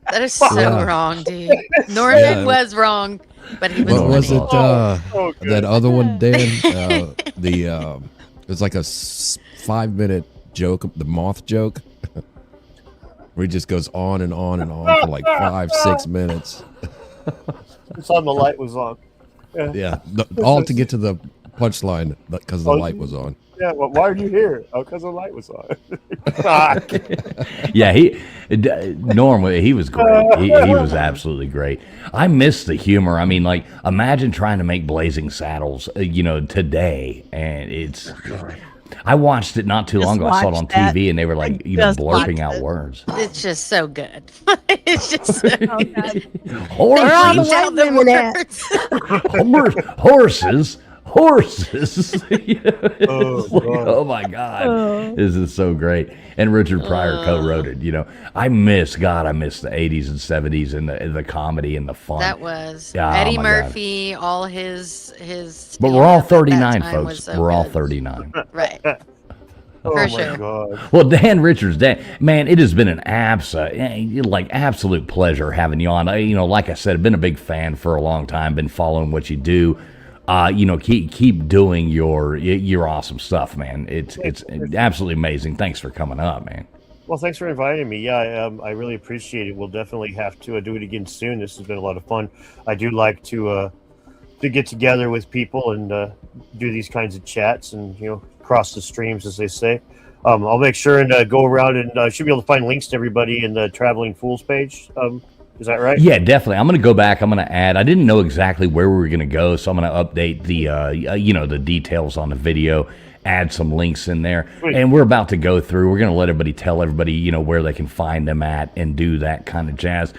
That is so wrong, dude. Norman was wrong, but he was What was it? good. That other one, Dan? It was like a 5-minute joke, the moth joke, where he just goes on and on and on for like 5-6 minutes. It's on the light was on. Yeah, all to get to the punchline because the light was on. Yeah, well, why are you here? Oh, because the light was on. Yeah, Norm, he was great. He was absolutely great. I miss the humor. I mean, like, imagine trying to make Blazing Saddles, today, and it's. I watched it not too long ago. I saw it on TV, and they were like, blurting out words. It's just so good. It's just so good. Horses. Oh my God, this is so great. And Richard Pryor co-wrote it. I miss the 80s and 70s and the comedy and the fun. That was my Eddie God. Murphy, all his. But we're all stand-up at that 39, time folks. was so We're all good. 39. Right. Oh For my sure. God. Well, Dan Richards, man, it has been an absolute pleasure having you on. Like I said, I've been a big fan for a long time. Been following what you do. Keep doing your awesome stuff, man. It's absolutely amazing. Thanks for coming up, man. Well, thanks for inviting me. Yeah, I really appreciate it. We'll definitely have to do it again soon. This has been a lot of fun. I do like to get together with people and do these kinds of chats and cross the streams, as they say. I'll make sure and go around and should be able to find links to everybody in the Traveling Fools page. Is that right? Yeah, definitely. I'm going to go back. I'm going to add. I didn't know exactly where we were going to go, so I'm going to update the details on the video, add some links in there. Sweet. And we're about to go through. We're going to let everybody tell everybody, where they can find them at and do that kind of jazz.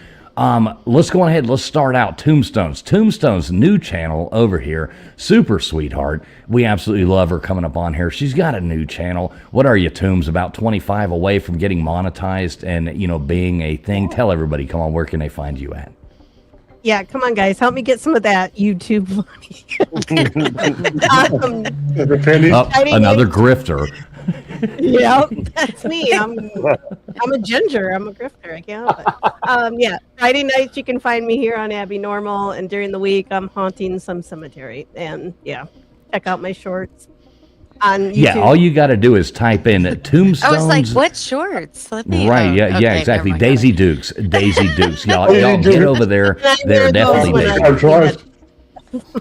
Let's go ahead. Let's start out. Tombstone's new channel over here. Super sweetheart. We absolutely love her coming up on here. She's got a new channel. What are you, Tombs? About 25 away from getting monetized and, being a thing. Tell everybody, come on, where can they find you at? Yeah, come on, guys, help me get some of that YouTube money. Another grifter. Yeah, that's me. I'm a ginger. I'm a grifter. I can't help it. Yeah, Friday nights you can find me here on Abbinormal, and during the week I'm haunting some cemetery. And yeah, check out my shorts on YouTube. Yeah, all you got to do is type in Tombstones. I was like, what shorts? Let me. Right, yeah, okay, exactly. never mind. Daisy Dukes. Y'all get over there. They're definitely Daisy.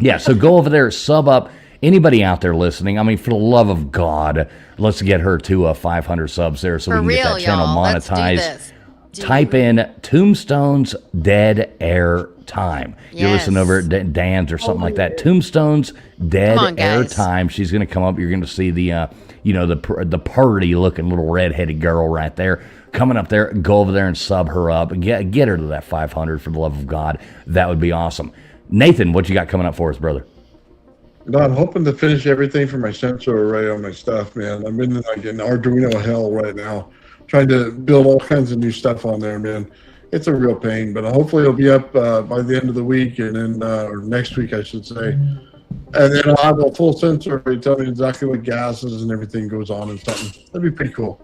Yeah, so go over there, sub up. Anybody out there listening, I mean, for the love of God, let's get her to 500 subs there so we can get that channel monetized. Type in Tombstone's Dead Air Time. You're listening over at Dan's or something like that. Tombstone's Dead Air Time. She's going to come up. You're going to see the, the purty looking little redheaded girl right there coming up there. Go over there and sub her up. Get her to that 500 for the love of God. That would be awesome. Nathan, what you got coming up for us, brother? No, I'm hoping to finish everything for my sensor array on my stuff, man. I'm in like an Arduino hell right now, trying to build all kinds of new stuff on there, man. It's a real pain, but hopefully it'll be up by the end of the week, and then or next week, I should say. And then I'll have a full sensor array tell me exactly what gases and everything goes on and something. That'd be pretty cool.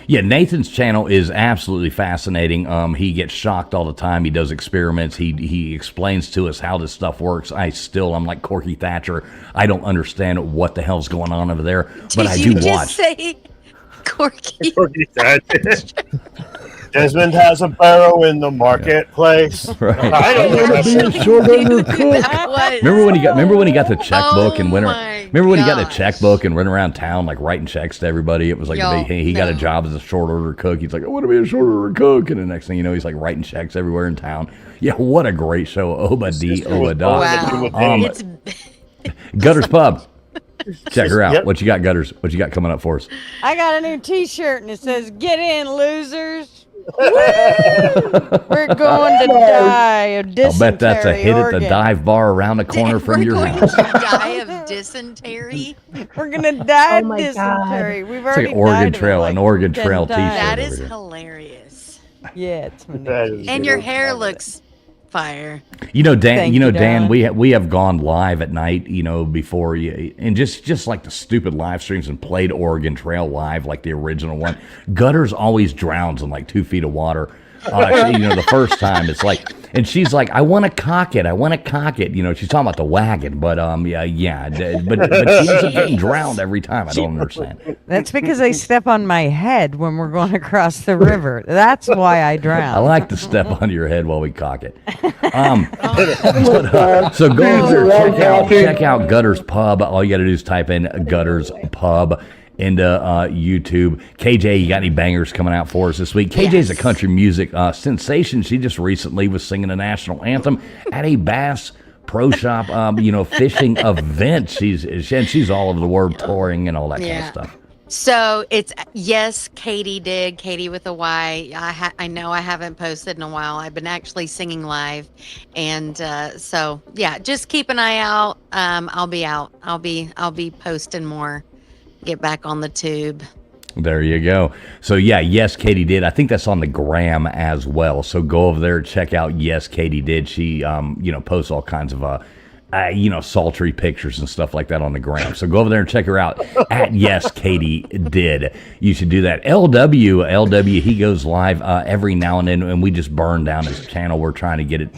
Yeah, Nathan's channel is absolutely fascinating. He gets shocked all the time. He does experiments. He explains to us how this stuff works. I'm like Corky Thatcher. I don't understand what the hell's going on over there, but I do Did you watch. just say Corky? Corky Thatcher. Desmond has a barrow in the marketplace. Right. I don't wanna be a short order cook. That was- Remember when he got the checkbook and went my remember when he got the gosh. checkbook and went around town like writing checks to everybody? It was like Yo, he got a no. job as a short order cook. He's like, I want to be a short order cook, and the next thing you know, he's like writing checks everywhere in town. Yeah, what a great show, Obadiah. Wow. It's Gutters Pub. Check her out. Yep. What you got, Gutters? What you got coming up for us? I got a new T-shirt and it says "Get in, losers." We're going to die of dysentery. I'll bet that's a hit at the dive bar around the corner from we're your going house. to die of dysentery. We're gonna die Oh of my dysentery. We've It's already like Oregon died of it Trail, like an Oregon 10 Trail times. T-shirt. That over is here. hilarious. Yeah, it's my new That is T-shirt. And your hair looks fire. You know, Dan. Thank You know, you, Dan. Don. We have gone live at night. You know, before you and just like the stupid live streams and played Oregon Trail live like the original one. Gutters always drowns in like 2 feet of water. You know, the first time it's like, and she's like, I want to cock it. You know, she's talking about the wagon, but but she ends up getting drowned every time. I don't understand. That's because I step on my head when we're going across the river. That's why I drown. I like to step on your head while we cock it. So go over there, check out Gutters Pub. All you got to do is type in Gutters Pub into YouTube. KJ, you got any bangers coming out for us this week? KJ's a country music sensation. She just recently was singing the national anthem at a Bass Pro Shop, fishing event. She's all over the world touring and all that kind of stuff. So it's yes, Katie did. Katie with a Y. I know I haven't posted in a while. I've been actually singing live, and so yeah, just keep an eye out. I'll be out. I'll be posting more. Get back on the tube. There you go. So yeah, yes, Katie did. I think that's on the gram as well. So go over there, check out Yes, Katie did. She posts all kinds of sultry pictures and stuff like that on the gram. So go over there and check her out at Yes, Katie did. You should do that. LW, he goes live every now and then, and we just burn down his channel. We're trying to get it,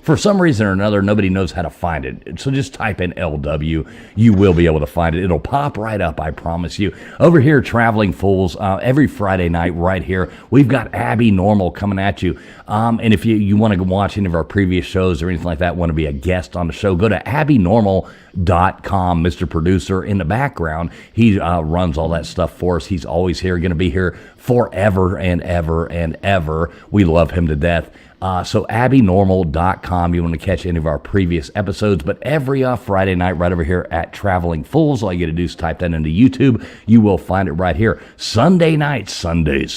for some reason or another, nobody knows how to find it. So just type in LW. You will be able to find it. It'll pop right up, I promise you. Over here, Traveling Fools, every Friday night right here, we've got Abbinormal coming at you. And if you want to watch any of our previous shows or anything like that, want to be a guest on the show, go to Abbinormal.com. Mr. Producer in the background, he runs all that stuff for us. He's always here, going to be here forever and ever and ever. We love him to death. So Abbinormal.com. You want to catch any of our previous episodes, but every Friday night right over here at Traveling Fools, all you got to do is type that into YouTube. You will find it right here. Sunday night, Sunday,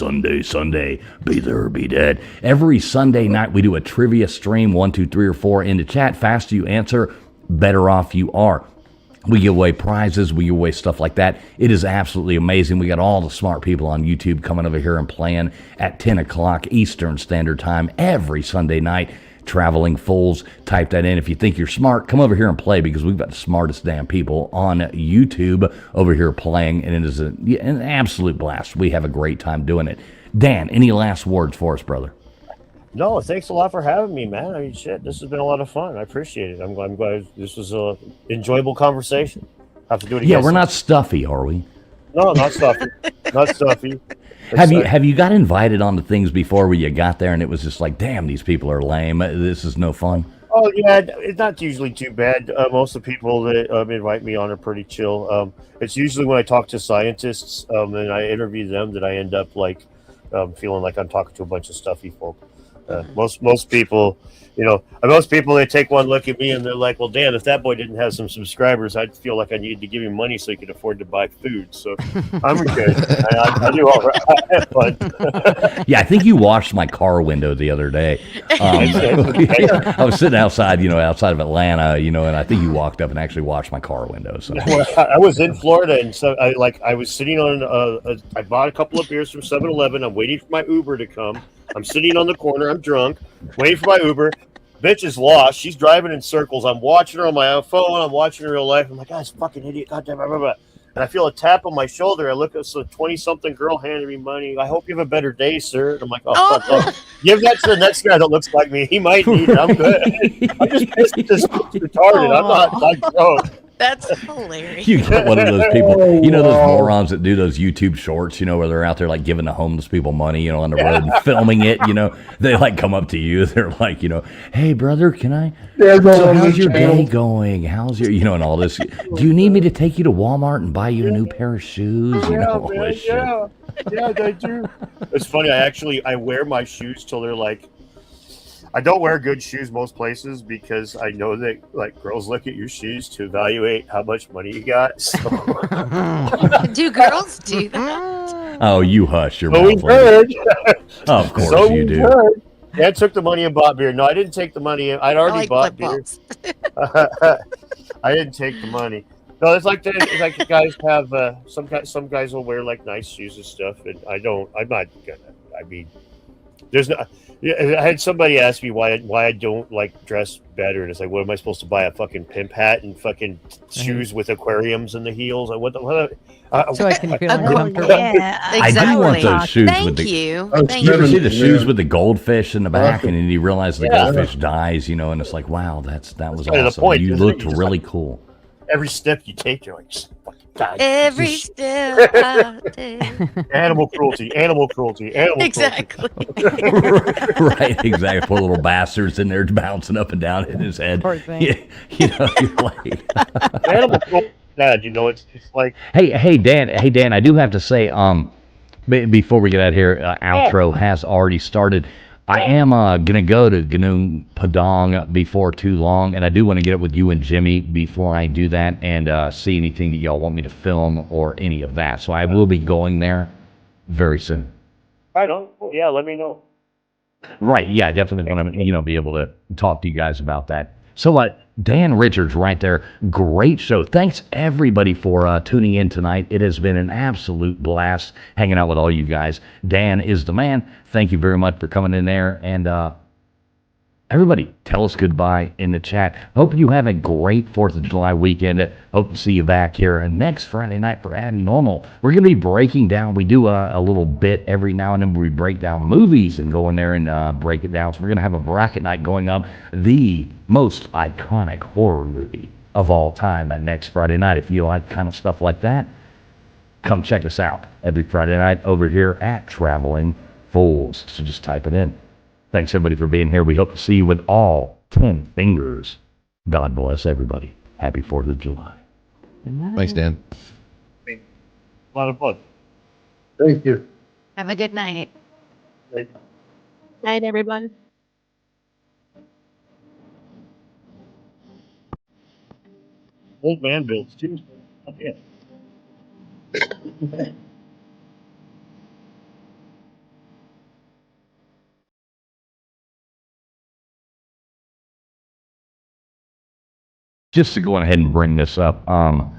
be there or be dead. Every Sunday night we do a trivia stream, 1, 2, 3, or 4 into chat. Faster you answer, better off you are. We give away prizes. We give away stuff like that. It is absolutely amazing. We got all the smart people on YouTube coming over here and playing at 10 o'clock Eastern Standard Time every Sunday night. Traveling Fools, type that in. If you think you're smart, come over here and play, because we've got the smartest damn people on YouTube over here playing, and it is an absolute blast. We have a great time doing it. Dan, any last words for us, brother? No, thanks a lot for having me, man. I mean, shit, this has been a lot of fun. I appreciate it. I'm glad this was a enjoyable conversation. Have to do it again. Yeah, we're not stuffy, are we? No, not stuffy. Not stuffy. Have you got invited on to things before where you got there and it was just like, damn, these people are lame. This is no fun. Oh yeah, it's not usually too bad. Most of the people that invite me on are pretty chill. It's usually when I talk to scientists and I interview them that I end up feeling like I'm talking to a bunch of stuffy folk. Most people, most people, they take one look at me and they're like, well, Dan, if that boy didn't have some subscribers, I'd feel like I needed to give him money so he could afford to buy food. So I'm good. I do all right. But Yeah, I think you washed my car window the other day. I was sitting outside, outside of Atlanta, and I think you walked up and actually washed my car window. So well, I was in Florida, and so I was sitting on I bought a couple of beers from 7-Eleven. I'm waiting for my Uber to come. I'm sitting on the corner. I'm drunk, waiting for my Uber. Bitch is lost. She's driving in circles. I'm watching her on my phone. I'm watching her in real life. I'm like, God, this fucking idiot. Goddamn. Blah, blah, blah. And I feel a tap on my shoulder. I look at some 20-something girl handing me money. I hope you have a better day, sir. And I'm like, oh, fuck off. Give that to the next guy that looks like me. He might need it. I'm good. I'm just pissed at this retarded. I'm not like, oh. That's hilarious. you get one of those people, those morons that do those YouTube shorts, where they're out there like giving the homeless people money, on the road and filming it, they like come up to you. They're like, hey brother, can I, so how's your day going? How's your, and all this, do you need me to take you to Walmart and buy you a new pair of shoes? All this shit. Yeah, they do. It's funny. I wear my shoes till they're like, I don't wear good shoes most places because I know that like girls look at your shoes to evaluate how much money you got. So. Do girls do that? Oh, you hush your So mouth. we heard. Of course So you we do. heard. Dad took the money and bought beer. No, I didn't take the money. I'd already bought beer. I didn't take the money. No, it's like the guys have some guys will wear like nice shoes and stuff, and I don't. I'm not gonna. I mean, there's no. Yeah, I had somebody ask me why I don't like dress better, and it's like, what am I supposed to buy, a fucking pimp hat and fucking shoes with aquariums in the heels? Like, what? So I can feel Oh, uncomfortable. Yeah, I do want those shoes with Thank the. you. Oh, Thank You ever you. see the Yeah. shoes with the goldfish in the back, and then you realize the Yeah. goldfish dies, and it's like, wow, that was kind of the awesome. point, You isn't it? looked You just really cool. Every step you take, you're like, fucking God. Every step I take. Animal cruelty, animal cruelty, animal Exactly. Right, exactly. Poor little bastards in there bouncing up and down in his head. Poor thing. Yeah, you're like, cruelty. Animal cruelty. Bad, it's just like hey, Dan. I do have to say, before we get out of here, outro has already started. I am gonna go to Gunung Padang before too long, and I do want to get up with you and Jimmy before I do that, and see anything that y'all want me to film or any of that. So I will be going there very soon. I don't. Yeah, let me know. Right? Yeah, definitely want to be able to talk to you guys about that. So Dan Richards right there, great show. Thanks everybody for tuning in tonight. It has been an absolute blast hanging out with all you guys. Dan is the man. Thank you very much for coming in there, and everybody, tell us goodbye in the chat. Hope you have a great 4th of July weekend. Hope to see you back here next Friday night for Abbinormal. We're going to be breaking down. We do a little bit every now and then where we break down movies and go in there and break it down. So we're going to have a bracket night going up. The most iconic horror movie of all time next Friday night. If you like kind of stuff like that, come check us out every Friday night over here at Traveling Fools. So just type it in. Thanks, everybody, for being here. We hope to see you with all 10 fingers. God bless everybody. Happy 4th of July. Thanks, Dan. A lot of fun. Thank you. Have a good night. night, everyone. Old man builds too. Yeah. Just to go ahead and bring this up, I've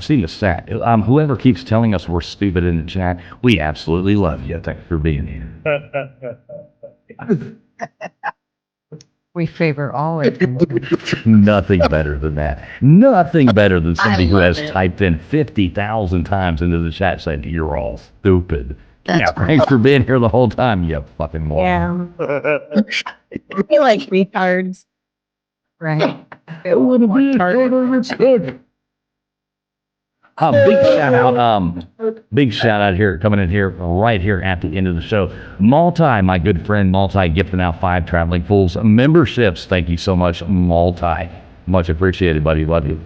seen the stat. Whoever keeps telling us we're stupid in the chat, we absolutely love you. Thanks for being here. We favor all it. Nothing better than that. Nothing better than somebody who love has it. typed in 50,000 times into the chat saying, you're all stupid. That's Yeah, thanks for being here the whole time, you fucking moron. Yeah, I feel like retards. Right. Big shout out here, coming in here, right here at the end of the show. My good friend Multi, gifting out 5 Traveling Fools memberships. Thank you so much, Multi. Much appreciated, buddy. Love you.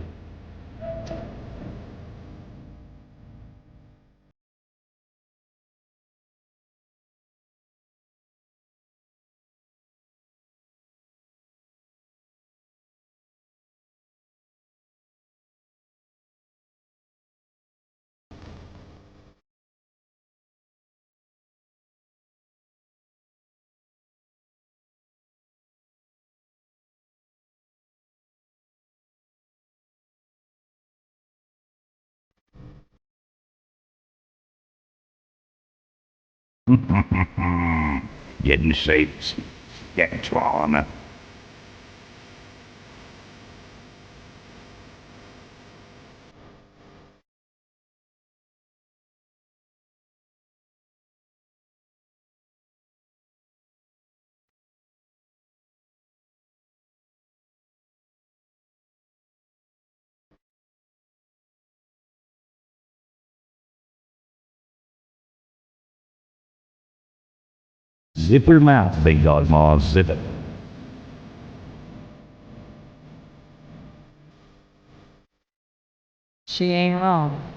Getting shapes. Getting drawn. Zip your mouth, big dog maws. Zip it. She ain't wrong.